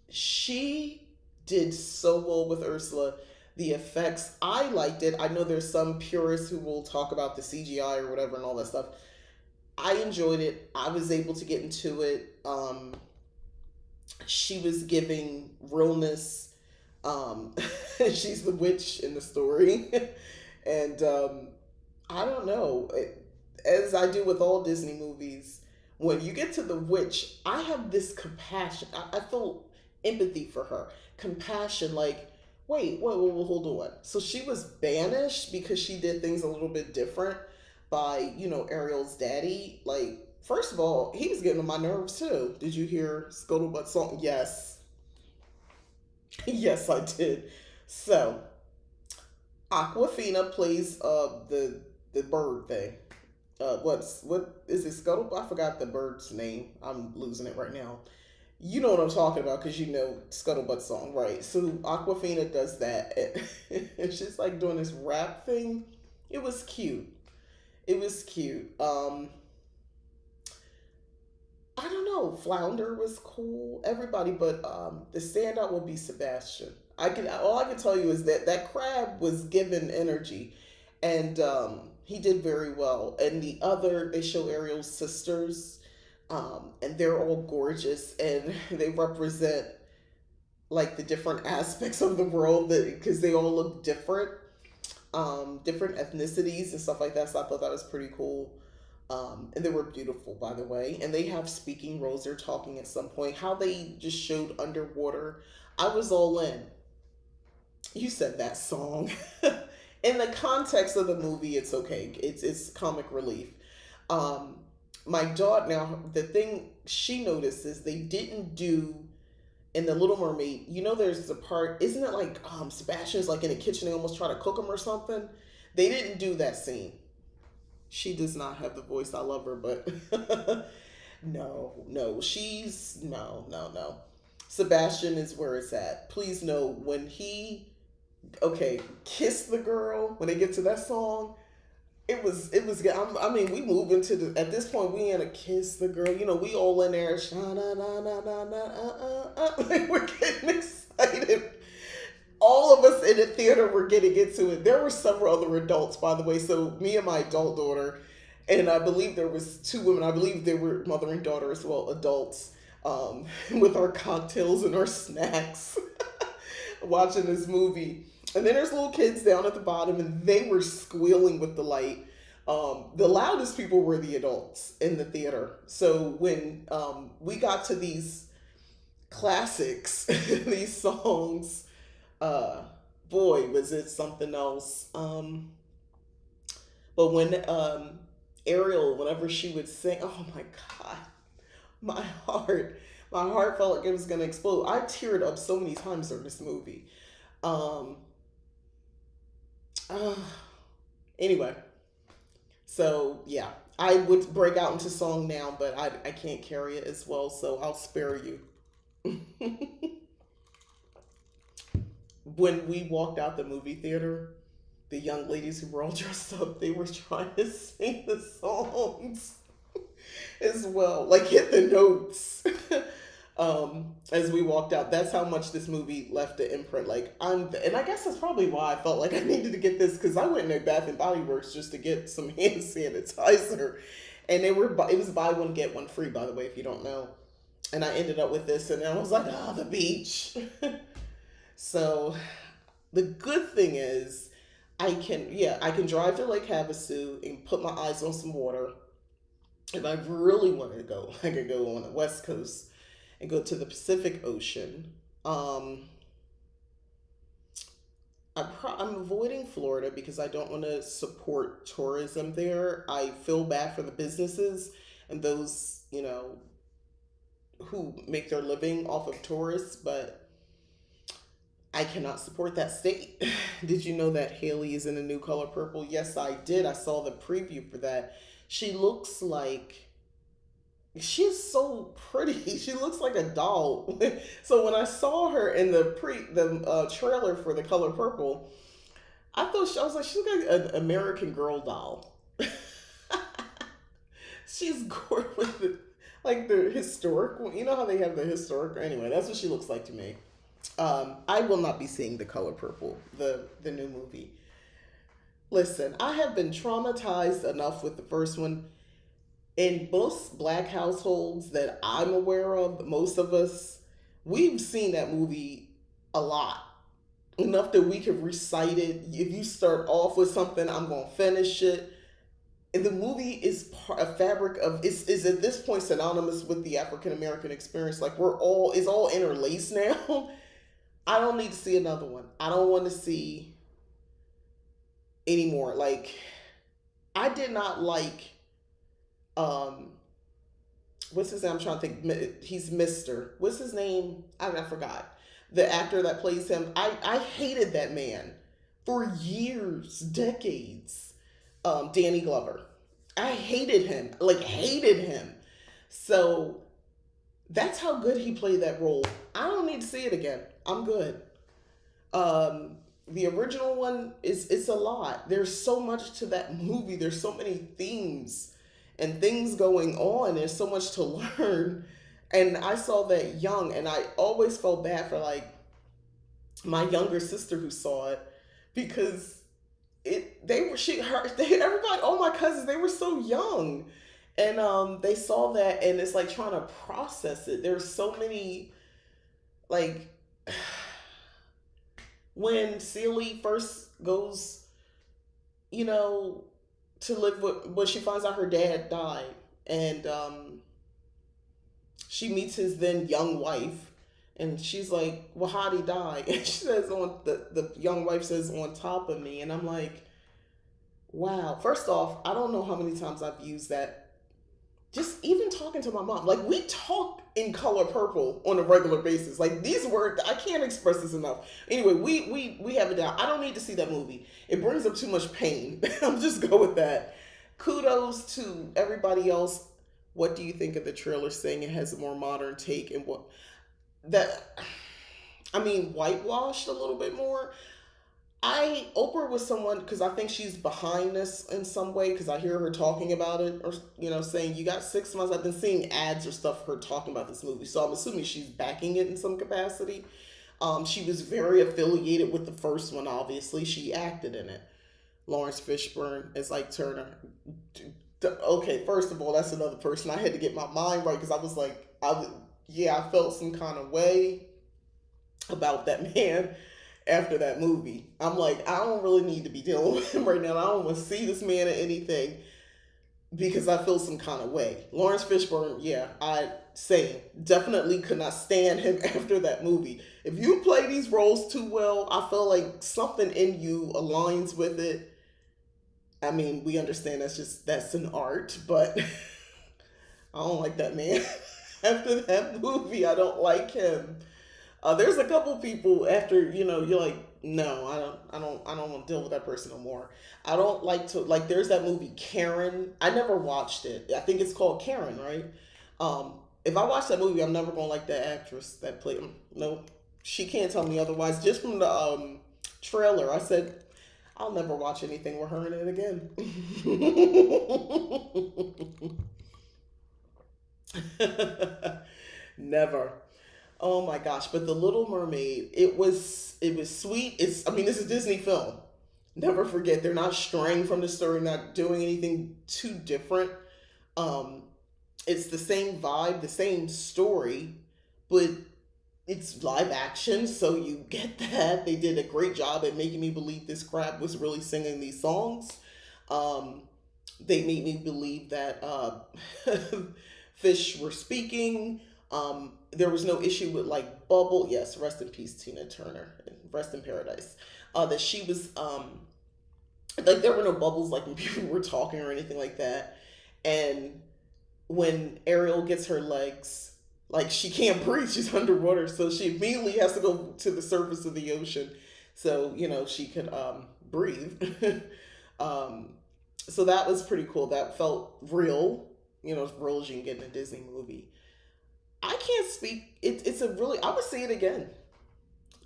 She did so well with Ursula. The effects, I liked it. I know there's some purists who will talk about the CGI or whatever and all that stuff. I enjoyed it. I was able to get into it. She was giving realness. She's the witch in the story. And I don't know. As I do with all Disney movies, when you get to the witch, I have this compassion. I feel empathy for her, compassion, like, wait, hold on. So she was banished because she did things a little bit different by, Ariel's daddy. Like, first of all, he was getting on my nerves too. Did you hear Scuttlebutt song? Yes. Yes, I did. So, Aquafina plays the bird thing. What is it? Scuttle? I forgot the bird's name. I'm losing it right now. You know what I'm talking about because you know Scuttlebutt song, right? So Aquafina does that. And she's like doing this rap thing. It was cute. It was cute. I don't know. Flounder was cool. Everybody, but the standout would be Sebastian. All I can tell you is that that crab was given energy, and he did very well. And they show Ariel's sisters, and they're all gorgeous, and they represent like the different aspects of the world that because they all look different, different ethnicities and stuff like that. So I thought that was pretty cool. And they were beautiful, by the way. And they have speaking roles. They're talking at some point. How they just showed underwater. I was all in. You said that song. In the context of the movie, it's okay. It's comic relief. Um, my daughter now the thing she noticed is they didn't do in the Little Mermaid. There's the part. Isn't it like Sebastian's like in the kitchen? They almost try to cook him or something. They didn't do that scene. She does not have the voice. I love her, but no, she's no. Sebastian is where it's at. Please know when he kiss the girl when they get to that song. It was good. I mean, we move into the at this point we in a kiss the girl. We all in there. Like we're getting excited. All of us in the theater were getting into it. There were several other adults, by the way. So me and my adult daughter, and I believe there was two women. I believe they were mother and daughter as well, adults, with our cocktails and our snacks, watching this movie. And then there's little kids down at the bottom, and they were squealing with delight. The loudest people were the adults in the theater. So when we got to these classics, these songs, uh boy was it something else. But when Ariel, whenever she would sing, oh my god, my heart felt like it was gonna explode. I teared up so many times during this movie. um uh, anyway, so yeah, I would break out into song now, but I can't carry it as well, so I'll spare you. When we walked out the movie theater, the young ladies who were all dressed up, they were trying to sing the songs as well, like hit the notes. As we walked out, that's how much this movie left an imprint. And I guess that's probably why I felt like I needed to get this because I went to Bath and Body Works just to get some hand sanitizer, and it was buy one get one free, by the way, if you don't know. And I ended up with this, and I was like, the beach. So the good thing is I can drive to Lake Havasu and put my eyes on some water. If I really wanted to go, I could go on the West Coast and go to the Pacific Ocean. Um, I'm avoiding Florida because I don't want to support tourism there. I feel bad for the businesses and those, who make their living off of tourists, but I cannot support that state. Did you know that Haley is in the new color purple? Yes, I did. I saw the preview for that. She looks like she's so pretty. She looks like a doll. So when I saw her in the trailer for the color purple, I was like, she looks like an American Girl doll. She's gorgeous with like the historic one. You know how they have the historic. Anyway, that's what she looks like to me. I will not be seeing the color purple, the new movie. Listen, I have been traumatized enough with the first one. In most black households that I'm aware of, most of us, we've seen that movie a lot. Enough that we could recite it. If you start off with something, I'm going to finish it. the movie is a fabric of is at this point synonymous with the African American experience. Like we're all is all interlaced now. I don't need to see another one. I don't want to see anymore. Like I did not like um what's his name? I'm trying to think. He's Mister. What's his name? I forgot. The actor that plays him. I hated that man for years, decades. Danny Glover. I hated him. Like hated him. So that's how good he played that role. I don't need to see it again. I'm good. The original one is it's a lot. There's so much to that movie. There's so many themes and things going on. There's so much to learn. And I saw that young, and I always felt bad for like my younger sister who saw it because they were she her they everybody all my cousins they were so young, and they saw that and it's like trying to process it. There's so many like when Celie first goes, you know, to live with when she finds out her dad died, and she meets his then young wife, and she's like, well, how'd he die? And she says on the young wife says on top of me, and I'm like, wow. First off, I don't know how many times I've used that. Just even talking to my mom, like we talk in color purple on a regular basis. Like these words, I can't express this enough. Anyway, we have it down. I don't need to see that movie. It brings up too much pain. I'll just go with that. Kudos to everybody else. What do you think of the trailer saying it has a more modern take and what that? I mean, whitewashed a little bit more. Oprah was someone because I think she's behind this in some way because I hear her talking about it or saying you got 6 months. I've been seeing ads or stuff her talking about this movie, so I'm assuming she's backing it in some capacity. She was very affiliated with the first one. Obviously, she acted in it. Lawrence Fishburne is like Turner. Okay, first of all, that's another person I had to get my mind right because I was like, I felt some kind of way about that man after that movie. I'm like, I don't really need to be dealing with him right now. I don't want to see this man in anything because I feel some kind of way. Lawrence Fishburne, I say definitely could not stand him after that movie. If you play these roles too well, I feel like something in you aligns with it. I mean, we understand that's an art, but I don't like that man. After that movie, I don't like him. There's a couple people after you're like, no, I don't want to deal with that person no more. I don't like to like. There's that movie Karen. I never watched it. I think it's called Karen, right? If I watch that movie, I'm never gonna like that actress that played him. Nope, she can't tell me otherwise. Just from the trailer, I said I'll never watch anything with her in it again. Never. Oh my gosh! But The Little Mermaid, it was sweet. It's a Disney film. Never forget, they're not straying from the story, not doing anything too different. Um, it's the same vibe, the same story, but it's live action, so you get that. They did a great job at making me believe this crab was really singing these songs. Um, they made me believe that fish were speaking. There was no issue with like Bubble. Yes, rest in peace, Tina Turner. Rest in paradise. That she was like there were no bubbles like when people were talking or anything like that. And when Ariel gets her legs, like she can't breathe, she's underwater, so she immediately has to go to the surface of the ocean, so she could breathe. um, so that was pretty cool. That felt real, as real as you can get in a Disney movie. I can't speak. It's a really. I would see it again.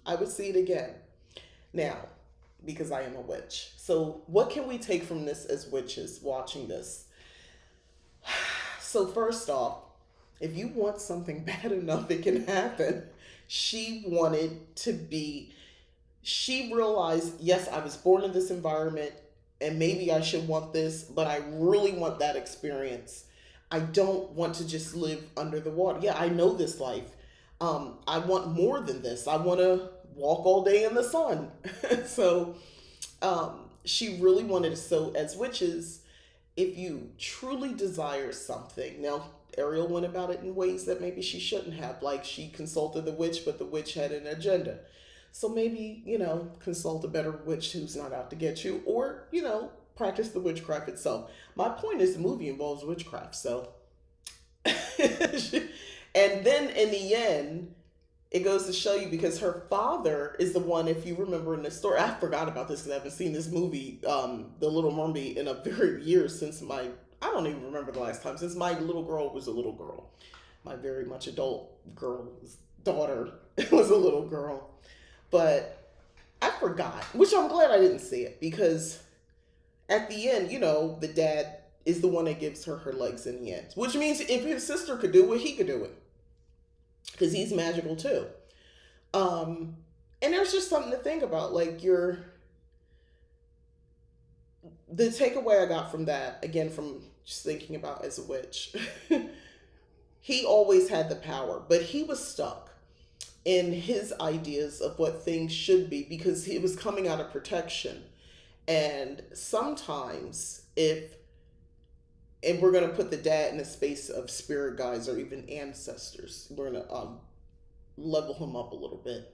I would see it again. Now, because I am a witch. So, what can we take from this as witches watching this? So, first off, if you want something bad enough, it can happen. She wanted to be. She realized, yes, I was born in this environment, and maybe I should want this, but I really want that experience. I don't want to just live under the water. Yeah, I know this life. I want more than this. I want to walk all day in the sun. So she really wanted to. So as witches, if you truly desire something, now Ariel went about it in ways that maybe she shouldn't have. Like she consulted the witch, but the witch had an agenda. So maybe, consult a better witch who's not out to get you, or, practice the witchcraft itself. My point is the movie involves witchcraft, so. And then in the end, it goes to show you because her father is the one, if you remember in the story, I forgot about this because I haven't seen this movie, The Little Mermaid, in a very years since I don't even remember the last time, since my little girl was a little girl. My very much adult girl's daughter was a little girl. But I forgot, which I'm glad I didn't see it because at the end, the dad is the one that gives her legs in the end, which means if his sister could do it, he could do it because he's magical too. And there's just something to think about, like the takeaway I got from that, again, from just thinking about as a witch, he always had the power, but he was stuck in his ideas of what things should be because he was coming out of protection. And sometimes and we're going to put the dad in a space of spirit guides or even ancestors. We're going to level him up a little bit.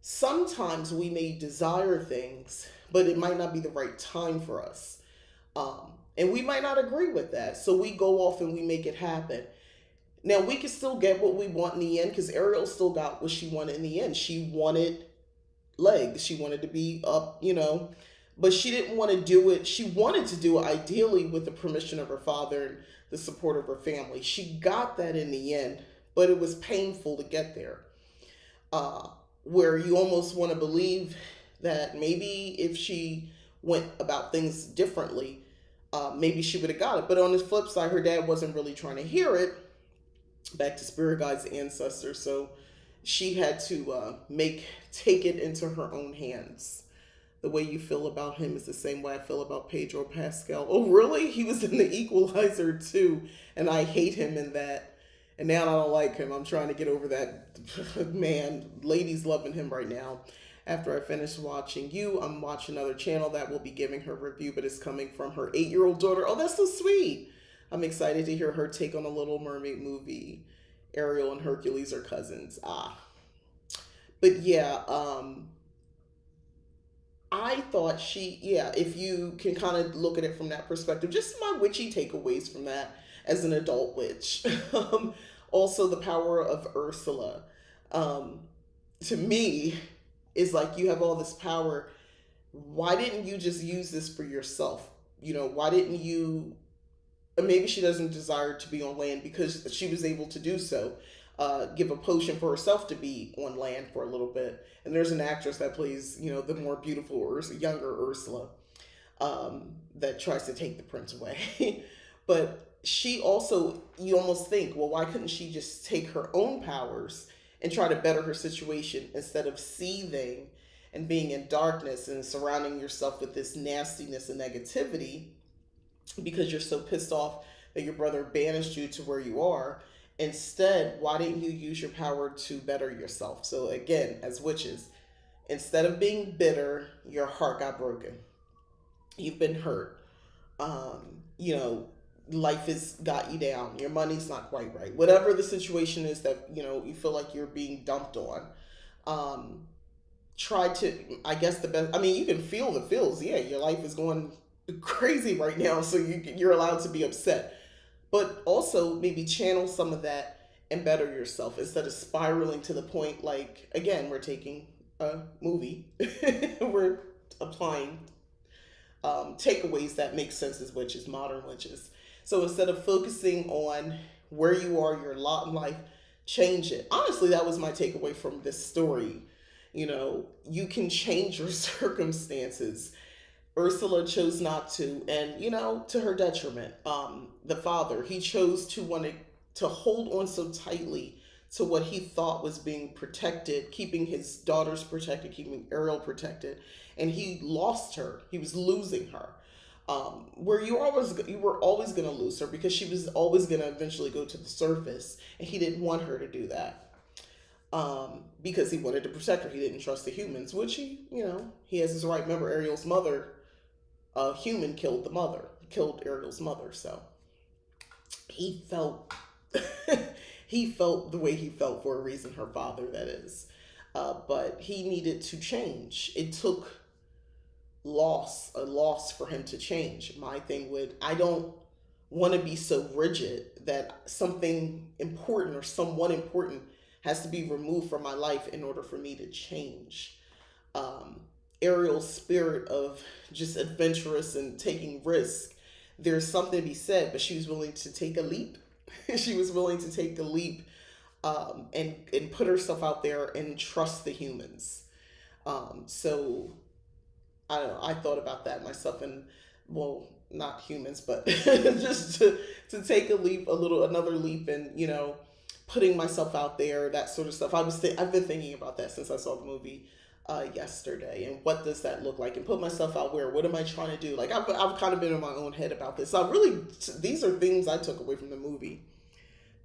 Sometimes we may desire things, but it might not be the right time for us. And we might not agree with that. So we go off and we make it happen. Now, we can still get what we want in the end because Ariel still got what she wanted in the end. She wanted legs. She wanted to be up, but she didn't want to do it. She wanted to do it ideally with the permission of her father and the support of her family. She got that in the end, but it was painful to get there. Where you almost want to believe that maybe if she went about things differently, maybe she would have got it. But on the flip side, her dad wasn't really trying to hear it. Back to spirit guides, ancestors. So she had to take it into her own hands. The way you feel about him is the same way I feel about Pedro Pascal. Oh, really? He was in The Equalizer too, and I hate him in that. And now I don't like him. I'm trying to get over that. Man, ladies loving him right now. After I finish watching You, I'm watching another channel that will be giving her review, but it's coming from her 8-year-old daughter. Oh, that's so sweet. I'm excited to hear her take on the Little Mermaid movie. Ariel and Hercules are cousins. But yeah, I thought if you can kind of look at it from that perspective, just my witchy takeaways from that as an adult witch. Also, the power of Ursula. To me, is like you have all this power. Why didn't you just use this for yourself? Why didn't you? Maybe she doesn't desire to be on land because she was able to do so. Give a potion for herself to be on land for a little bit. And there's an actress that plays, the more beautiful, younger Ursula, that tries to take the prince away. But she also, you almost think, well, why couldn't she just take her own powers and try to better her situation instead of seething and being in darkness and surrounding yourself with this nastiness and negativity because you're so pissed off that your brother banished you to where you are? Instead, why didn't you use your power to better yourself? So again, as witches, instead of being bitter, your heart got broken. You've been hurt. Life has got you down. Your money's not quite right. Whatever the situation is that, you feel like you're being dumped on. Try to, I guess the best, you can feel the feels. Yeah, your life is going crazy right now, so you're allowed to be upset. But also maybe channel some of that and better yourself instead of spiraling to the point, like, again, we're taking a movie. We're applying takeaways that make sense as witches, modern witches. So instead of focusing on where you are, your lot in life, change it. Honestly, that was my takeaway from this story. You can change your circumstances. Ursula chose not to, and to her detriment. The father, he chose to want to hold on so tightly to what he thought was being protected, keeping his daughters protected, keeping Ariel protected, and he lost her. He was losing her. Where you were always going to lose her because she was always going to eventually go to the surface, and he didn't want her to do that. Because he wanted to protect her. He didn't trust the humans, which he has his right. Remember, Ariel's mother, a human, killed the mother, killed Ariel's mother. So he felt he felt the way he felt for a reason, her father, that is. But he needed to change. It took a loss for him to change. My thing would, I don't want to be so rigid that something important or someone important has to be removed from my life in order for me to change. um, Ariel's spirit of just adventurous and taking risk, there's something to be said, but she was willing to take a leap. She was willing to take a leap, and put herself out there and trust the humans. So I don't know, I thought about that myself, and well, not humans, but just to take a leap, another leap, and putting myself out there, that sort of stuff. I've been thinking about that since I saw the movie yesterday, and what does that look like, and put myself out where, what am I trying to do? Like I've kind of been in my own head about this. So I really, these are things I took away from the movie.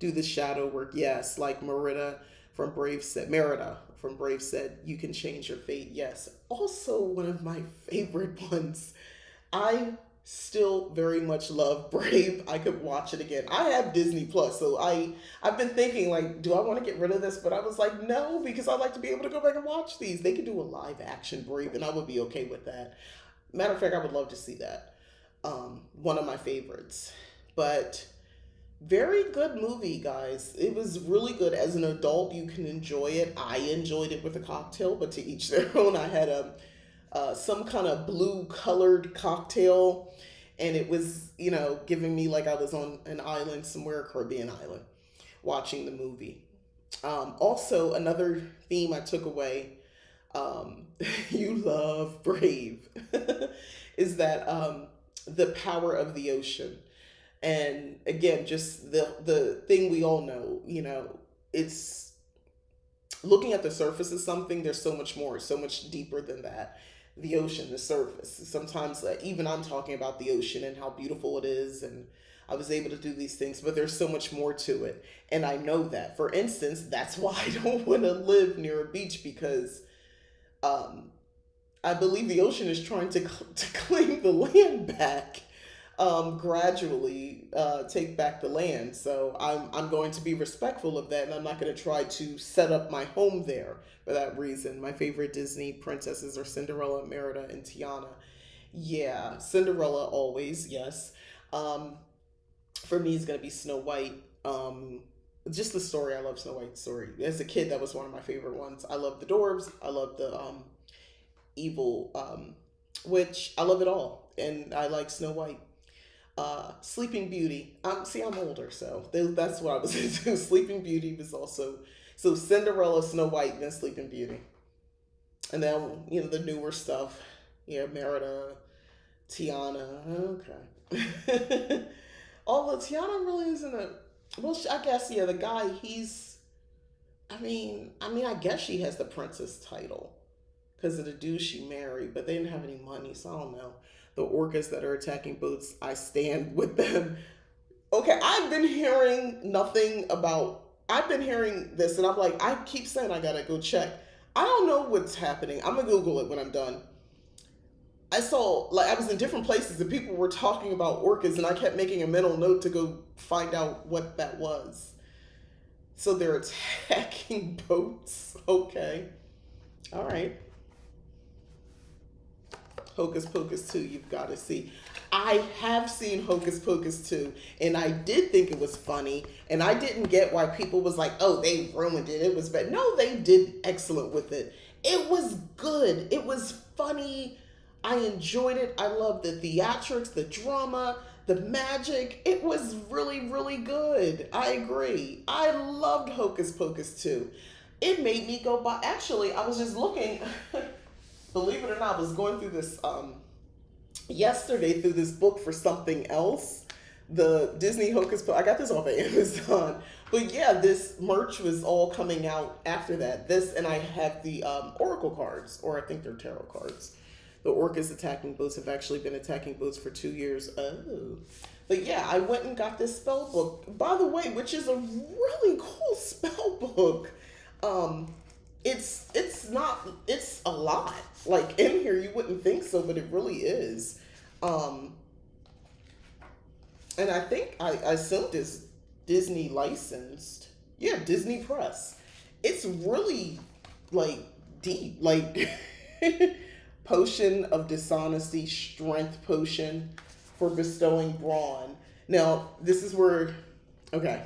Do the shadow work, yes, like Merida from Brave said, you can change your fate, yes. Also, one of my favorite ones, I still very much love Brave. I could watch it again. I have Disney Plus, so I've been thinking, like, do I want to get rid of this? But I was like, no, because I like to be able to go back and watch these. They could do a live action Brave, and I would be okay with that. Matter of fact, I would love to see that. One of my favorites. But very good movie, guys. It was really good. As an adult, you can enjoy it. I enjoyed it with a cocktail, but to each their own. I had some kind of blue colored cocktail, and it was, giving me like I was on an island somewhere, a Caribbean island, watching the movie. Also, another theme I took away, you love Brave, is that the power of the ocean. And again, just the thing we all know, it's looking at the surface of something. There's so much more, so much deeper than that. The ocean, the surface. Sometimes, even I'm talking about the ocean and how beautiful it is, and I was able to do these things, but there's so much more to it. And I know that. For instance, that's why I don't want to live near a beach, because I believe the ocean is trying to claim the land back, gradually take back the land. So I'm going to be respectful of that, and I'm not going to try to set up my home there for that reason. My favorite Disney princesses are Cinderella, Merida, and Tiana. Yeah, Cinderella always, yes. For me, it's going to be Snow White. Just the story, I love Snow White's story. As a kid, that was one of my favorite ones. I love the dwarves. I love the evil witch. I love it all, and I like Snow White. Sleeping Beauty. I'm older, so that's what I was into. Sleeping Beauty was also, so Cinderella, Snow White, and then Sleeping Beauty, and then the newer stuff. Yeah, Merida, Tiana. Okay. Although Tiana really isn't a, well, I guess, yeah, the guy, he's, I guess she has the princess title because of the dude she married, but they didn't have any money, so I don't know. The orcas that are attacking boats, I stand with them. Okay, I've been hearing this, and I'm like, I keep saying I gotta go check. I don't know what's happening. I'm gonna Google it when I'm done. I saw, I was in different places and people were talking about orcas, and I kept making a mental note to go find out what that was. So they're attacking boats. Okay. All right. Hocus Pocus 2, you've got to see. I have seen Hocus Pocus 2, and I did think it was funny, and I didn't get why people was like, oh, they ruined it. It was bad. No, they did excellent with it. It was good. It was funny. I enjoyed it. I loved the theatrics, the drama, the magic. It was really, really good. I agree. I loved Hocus Pocus 2. It made me go by. Actually, I was just looking. Believe it or not, I was going through this yesterday through this book for something else. The Disney Hocus Pocus. I got this off of Amazon. But yeah, this merch was all coming out after that. This, and I have the Oracle cards, or I think they're tarot cards. The orcas attacking boats have actually been attacking boats for 2 years. Oh. But yeah, I went and got this spell book, by the way, which is a really cool spell book. It's a lot. Like, in here, you wouldn't think so, but it really is. And I think I assumed it's Disney licensed. Yeah, Disney Press. It's really like deep, like potion of dishonesty, strength potion for bestowing brawn. Now this is where, okay,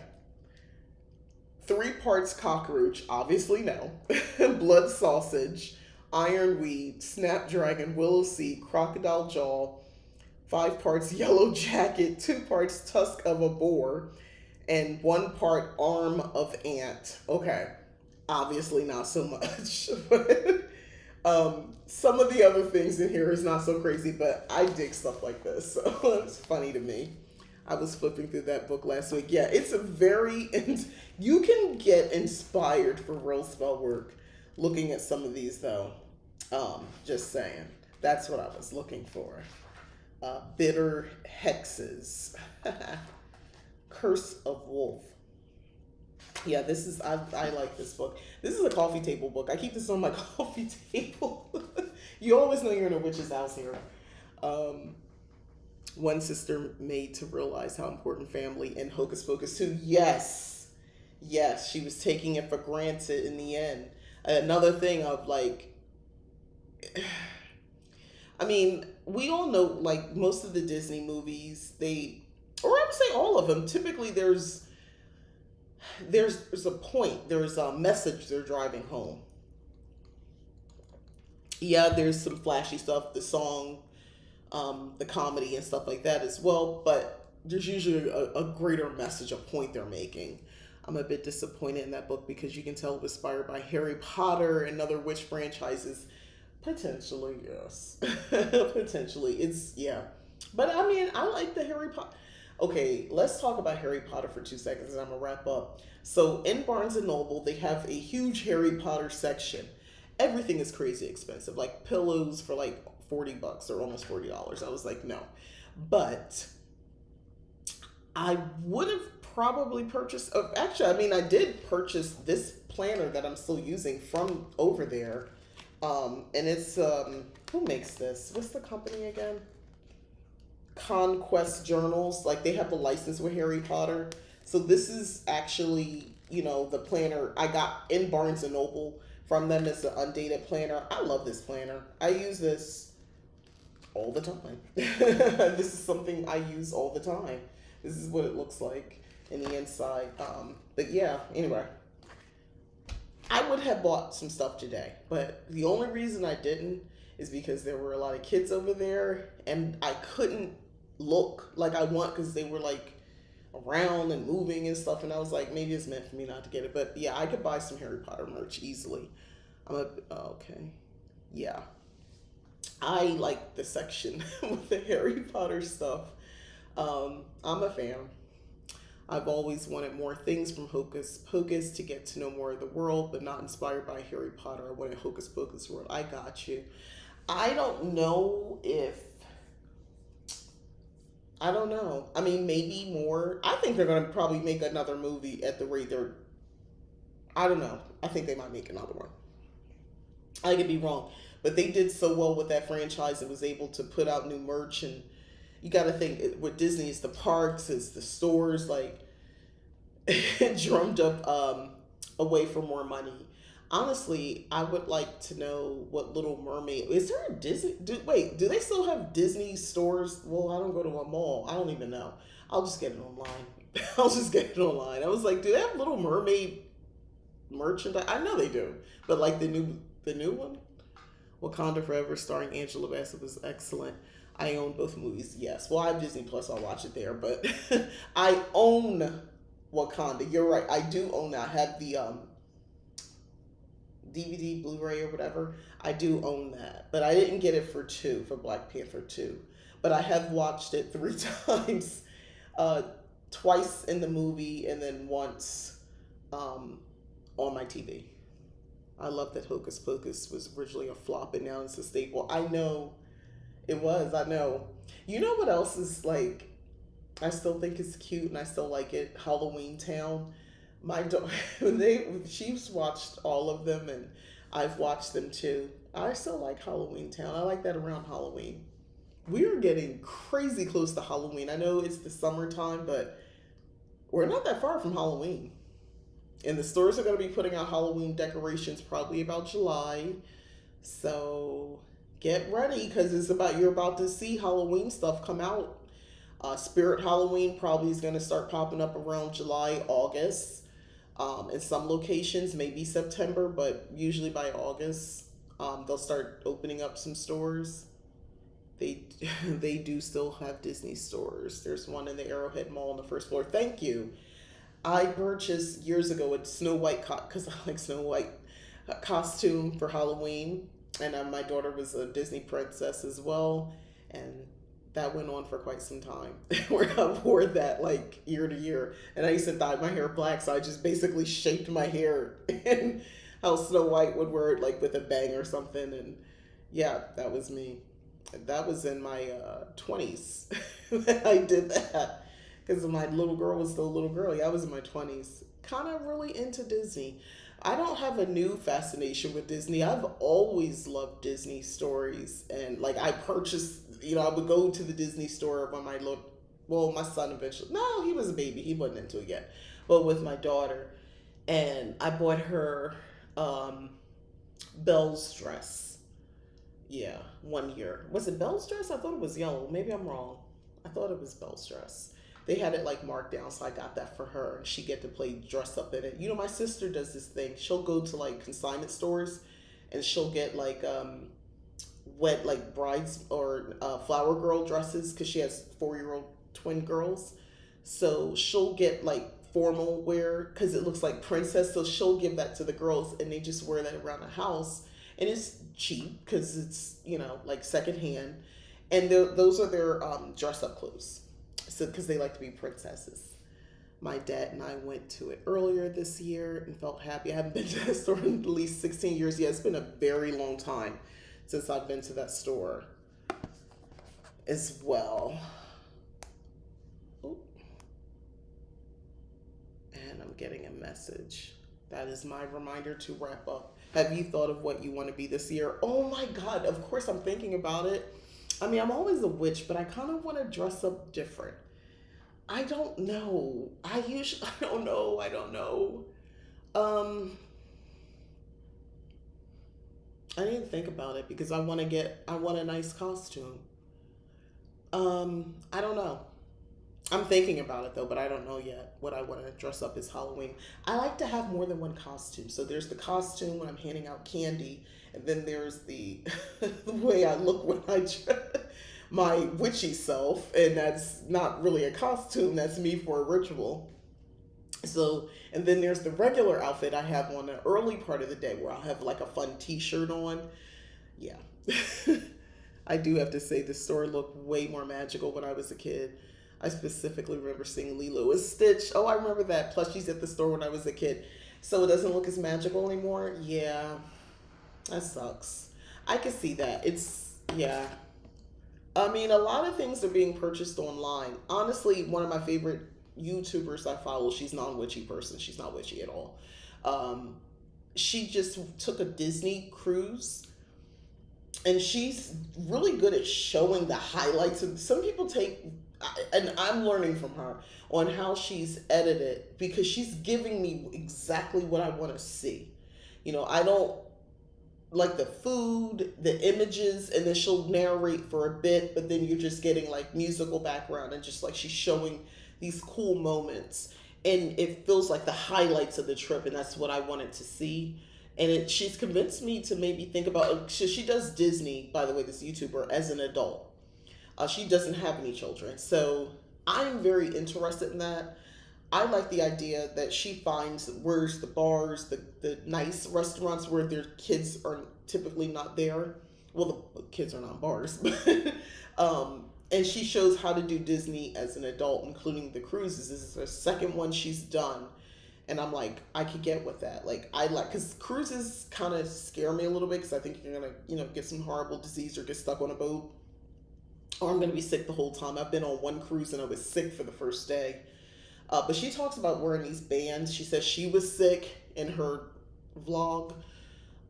3 parts cockroach, obviously no, blood sausage, ironweed, snapdragon, willow seed, crocodile jaw, 5 parts yellow jacket, 2 parts tusk of a boar, and 1 part arm of ant. Okay, obviously not so much, but some of the other things in here is not so crazy, but I dig stuff like this, so it's funny to me. I was flipping through that book last week. Yeah, it's a very, you can get inspired for real spell work looking at some of these though. Just saying. That's what I was looking for. Bitter hexes. Curse of Wolf. Yeah, this is, I like this book. This is a coffee table book. I keep this on my coffee table. You always know you're in a witch's house here. One sister made to realize how important family and Hocus Pocus 2. Yes. Yes, she was taking it for granted in the end. Another thing of like, I mean, we all know like most of the Disney movies, or I would say all of them, typically there's a point, there's a message they're driving home. Yeah, there's some flashy stuff, the song, the comedy and stuff like that as well, but there's usually a greater message, a point they're making. I'm a bit disappointed in that book because you can tell it was inspired by Harry Potter and other witch franchises. Potentially, yes. Potentially. It's, yeah. But I mean, I like the Harry Potter. Okay, let's talk about Harry Potter for 2 seconds and I'm going to wrap up. So in Barnes& and Noble, they have a huge Harry Potter section. Everything is crazy expensive, like pillows for like $40 or almost $40. I was like, no. But I would have probably purchased, actually, I mean, I did purchase this planner that I'm still using from over there. And it's, who makes this? What's the company again? Conquest Journals. Like they have the license with Harry Potter. So this is actually, the planner I got in Barnes and Noble from them. It's an undated planner. I love this planner. I use this all the time. This is something I use all the time. This is what it looks like in the inside. But yeah, anyway. I would have bought some stuff today, but the only reason I didn't is because there were a lot of kids over there and I couldn't look like I want because they were like around and moving and stuff, and I was like, maybe it's meant for me not to get it. But yeah, I could buy some Harry Potter merch easily. Okay. Yeah. I like the section with the Harry Potter stuff. I'm a fan. I've always wanted more things from Hocus Pocus to get to know more of the world, but not inspired by Harry Potter. I wanted Hocus Pocus world. I got you. I don't know. I mean, maybe more. I think they're going to probably make another movie at the rate they're, I don't know. I think they might make another one. I could be wrong. But they did so well with that franchise and was able to put out new merch. And you got to think, with Disney, it's the parks, it's the stores, like, drummed up away for more money. Honestly, I would like to know what Little Mermaid, is there a Disney, do they still have Disney stores? Well, I don't go to a mall. I don't even know. I'll just get it online. I was like, do they have Little Mermaid merchandise? I know they do. But like the new one, Wakanda Forever, starring Angela Bassett, was excellent. I own both movies, yes. Well, I have Disney Plus, I'll watch it there, but I own Wakanda. You're right, I do own that. I have the DVD, Blu-ray, or whatever. I do own that, but I didn't get it for Black Panther 2. But I have watched it 3 times, twice in the movie and then once on my TV. I love that Hocus Pocus was originally a flop and now it's a staple. I know it was. I know. You know what else is like? I still think it's cute and I still like it. Halloween Town. My daughter, she's watched all of them and I've watched them too. I still like Halloween Town. I like that around Halloween. We are getting crazy close to Halloween. I know it's the summertime, but we're not that far from Halloween. And the stores are going to be putting out Halloween decorations probably about July. So get ready because you're about to see Halloween stuff come out. Spirit Halloween probably is going to start popping up around July, August. In some locations, maybe September, but usually by August, they'll start opening up some stores. They they do still have Disney stores. There's one in the Arrowhead Mall on the first floor. Thank you. I purchased years ago a Snow White because I like Snow White costume for Halloween, and my daughter was a Disney princess as well, and that went on for quite some time where I wore that like year to year, and I used to dye my hair black, so I just basically shaped my hair and how Snow White would wear it like with a bang or something, and yeah, that was me. That was in my 20s that I did that because my little girl was still a little girl. Yeah, I was in my 20s. Kind of really into Disney. I don't have a new fascination with Disney. I've always loved Disney stories. And like I purchased, I would go to the Disney store when my son eventually, no, he was a baby. He wasn't into it yet. But with my daughter. And I bought her Belle's dress. Yeah, one year. Was it Belle's dress? I thought it was yellow. Maybe I'm wrong. I thought it was Belle's dress. They had it like marked down, so I got that for her, and she get to play dress up in it. My sister does this thing. She'll go to like consignment stores, and she'll get like wet like brides or flower girl dresses because she has 4-year-old twin girls. So she'll get like formal wear because it looks like princess. So she'll give that to the girls, and they just wear that around the house, and it's cheap because it's like secondhand, and those are their dress up clothes. So because they like to be princesses. My dad and I went to it earlier this year and felt happy. I haven't been to that store in at least 16 years yet. It's been a very long time since I've been to that store as well. Ooh. And I'm getting a message. That is my reminder to wrap up. Have you thought of what you want to be this year? Oh my God, of course I'm thinking about it. I mean, I'm always a witch, but I kind of want to dress up different. I don't know. I don't know. Um, I didn't think about it because I want a nice costume. I don't know. I'm thinking about it though, but I don't know yet what I want to dress up as Halloween. I like to have more than one costume. So there's the costume when I'm handing out candy, and then there's the the way I look when I my witchy self, and that's not really a costume. That's me for a ritual. So, and then there's the regular outfit I have on the early part of the day where I'll have like a fun T-shirt on. Yeah. I do have to say the store looked way more magical when I was a kid. I specifically remember seeing Lilo and Stitch. Oh, I remember that. Plushies at the store when I was a kid. So it doesn't look as magical anymore. Yeah, that sucks. I can see that. Yeah. I mean, a lot of things are being purchased online. Honestly, one of my favorite YouTubers I follow, she's non-witchy person. She's not witchy at all. She just took a Disney cruise, and she's really good at showing the highlights. And some people and I'm learning from her on how she's edited because she's giving me exactly what I want to see. I don't like the food, the images, and then she'll narrate for a bit, but then you're just getting like musical background and just like she's showing these cool moments. And it feels like the highlights of the trip, and that's what I wanted to see. And she's convinced me to maybe think about, she does Disney, by the way, this YouTuber, as an adult. She doesn't have any children. So I'm very interested in that. I like the idea that she finds where's the bars, the nice restaurants where their kids are typically not there. Well, the kids are not bars. And she shows how to do Disney as an adult, including the cruises. This is her second one she's done. And I'm like, I could get with that. Like, because cruises kind of scare me a little bit because I think you're going to, get some horrible disease or get stuck on a boat. Or I'm going to be sick the whole time. I've been on one cruise and I was sick for the first day. But she talks about wearing these bands. She says she was sick in her vlog.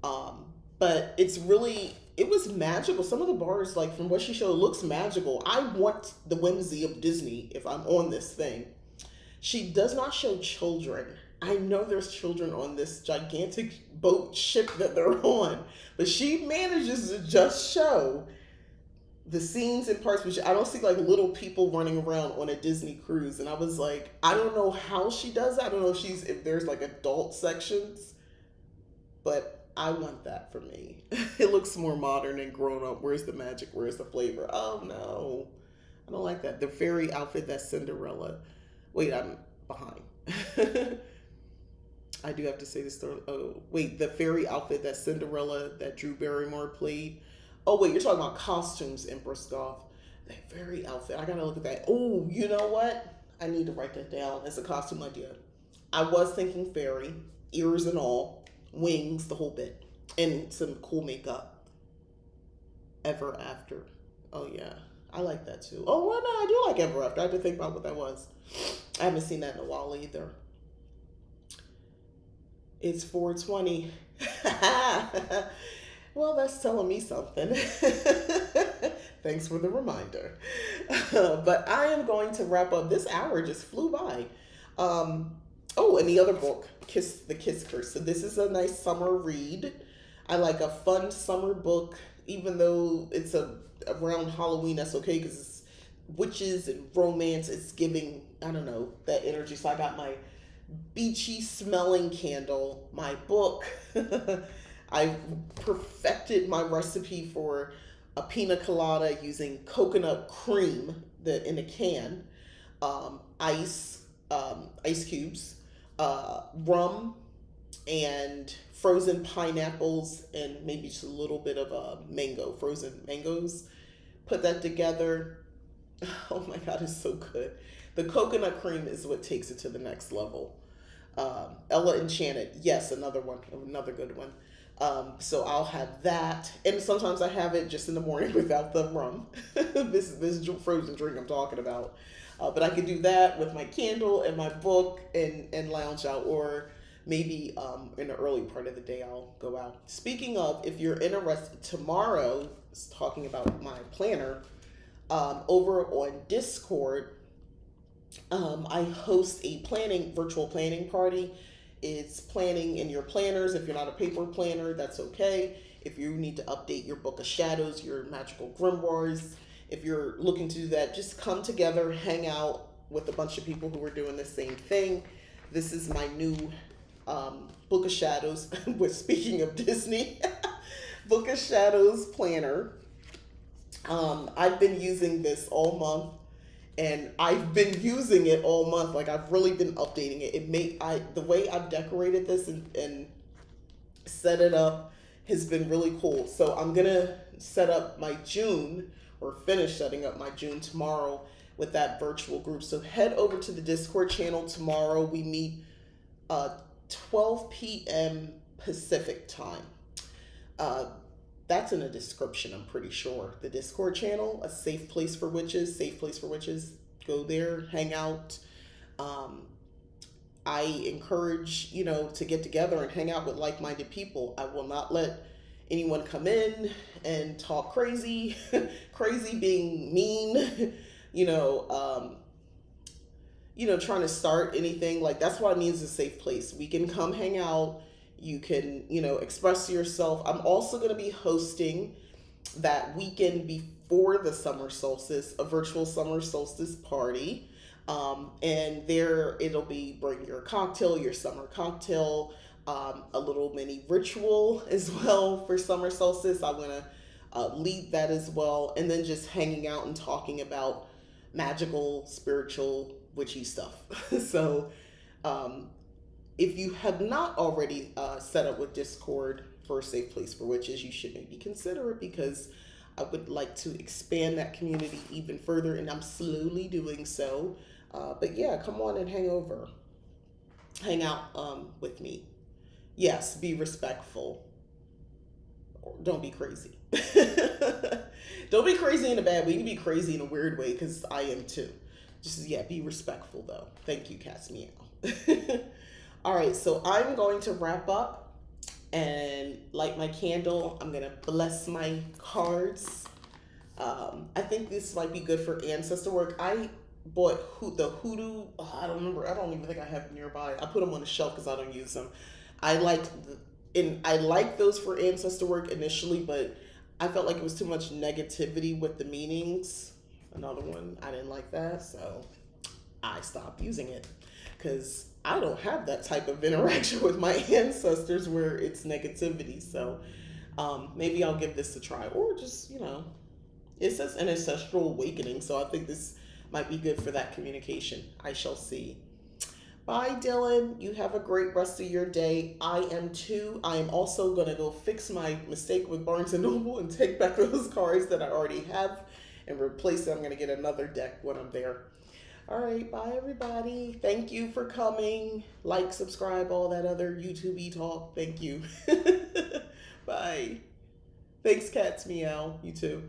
But it's really, it was magical. Some of the bars, like from what she showed, looks magical. I want the whimsy of Disney if I'm on this thing. She does not show children. I know there's children on this gigantic boat ship that they're on, but she manages to just show the scenes and parts, which I don't see like little people running around on a Disney cruise. And I was like, I don't know how she does that. I don't know if there's like adult sections, but I want that for me. It looks more modern and grown up. Where's the magic? Where's the flavor? Oh no, I don't like that. The fairy outfit that's Cinderella. Wait, I'm behind. I do have to say this story. Oh, wait, the fairy outfit that Cinderella that Drew Barrymore played. Oh, wait, you're talking about costumes, Empress Golf. That fairy outfit. I gotta look at that. Oh, you know what? I need to write that down as a costume idea. I was thinking fairy, ears and all, wings, the whole bit, and some cool makeup. Ever After. Oh, yeah. I like that too. Oh, well, no, I do like Ever After. I had to think about what that was. I haven't seen that in a while either. It's 420. Well, that's telling me something. Thanks for the reminder. But I am going to wrap up. This hour just flew by. Oh, and the other book, The Kiss Curse. So this is a nice summer read. I like a fun summer book, even though it's around Halloween. That's okay because it's witches and romance. It's giving, I don't know, that energy. So I got my beachy smelling candle, my book. I perfected my recipe for a pina colada using coconut cream in a can, ice cubes, rum, and frozen pineapples, and maybe just a little bit of frozen mangoes. Put that together. Oh my God, it's so good. The coconut cream is what takes it to the next level. Ella Enchanted, yes, another good one. So I'll have that, and sometimes I have it just in the morning without the rum. this frozen drink I'm talking about. But I could do that with my candle and my book and lounge out, or maybe in the early part of the day I'll go out. Speaking of, if you're interested, tomorrow, talking about my planner, over on Discord, I host a virtual planning party. It's planning in your planners. If you're not a paper planner, that's okay. If you need to update your Book of Shadows, your magical grimoires, if you're looking to do that, just come together, hang out with a bunch of people who are doing the same thing. This is my new Book of Shadows. We're speaking of Disney. Book of Shadows planner. I've been using this all month. And I've been using it all month. Like, I've really been updating it. The way I've decorated this and set it up has been really cool. So I'm gonna set up my June, or finish setting up my June tomorrow with that virtual group. So head over to the Discord channel tomorrow. We meet 12 p.m. Pacific time. That's in the description, I'm pretty sure. The Discord channel, a safe place for witches. Go there, hang out. I encourage, to get together and hang out with like-minded people. I will not let anyone come in and talk crazy, crazy being mean, trying to start anything. Like, that's what it means, a safe place. We can come hang out. You can, express yourself. I'm also going to be hosting that weekend before the summer solstice, a virtual summer solstice party. And there it'll be bring your cocktail, your summer cocktail, a little mini ritual as well for summer solstice. I'm going to lead that as well. And then just hanging out and talking about magical, spiritual, witchy stuff. So, if you have not already set up with Discord for a safe place for witches, you should maybe consider it, because I would like to expand that community even further, and I'm slowly doing so. But yeah, come on and hang out with me. Yes, be respectful. Don't be crazy. Don't be crazy in a bad way. You can be crazy in a weird way, because I am too. Just, be respectful though. Thank you, Cass Meow. All right, so I'm going to wrap up. and light my candle. I'm going to bless my cards. I think this might be good for ancestor work. I bought the hoodoo. I don't remember. I don't even think I have them nearby. I put them on the shelf because I don't use them. I like I like those for ancestor work initially, but I felt like it was too much negativity with the meanings. Another one, I didn't like that, so I stopped using it because I don't have that type of interaction with my ancestors where it's negativity. So maybe I'll give this a try, or just it says an ancestral awakening, so I think this might be good for that communication. I shall see. Bye, Dylan. You have a great rest of your day. I am too. I am also going to go fix my mistake with Barnes & Noble and take back those cards that I already have and replace them. I'm going to get another deck when I'm there. All right. Bye, everybody. Thank you for coming. Like, subscribe, all that other YouTube-y talk. Thank you. Bye. Thanks, cats. Meow. You too.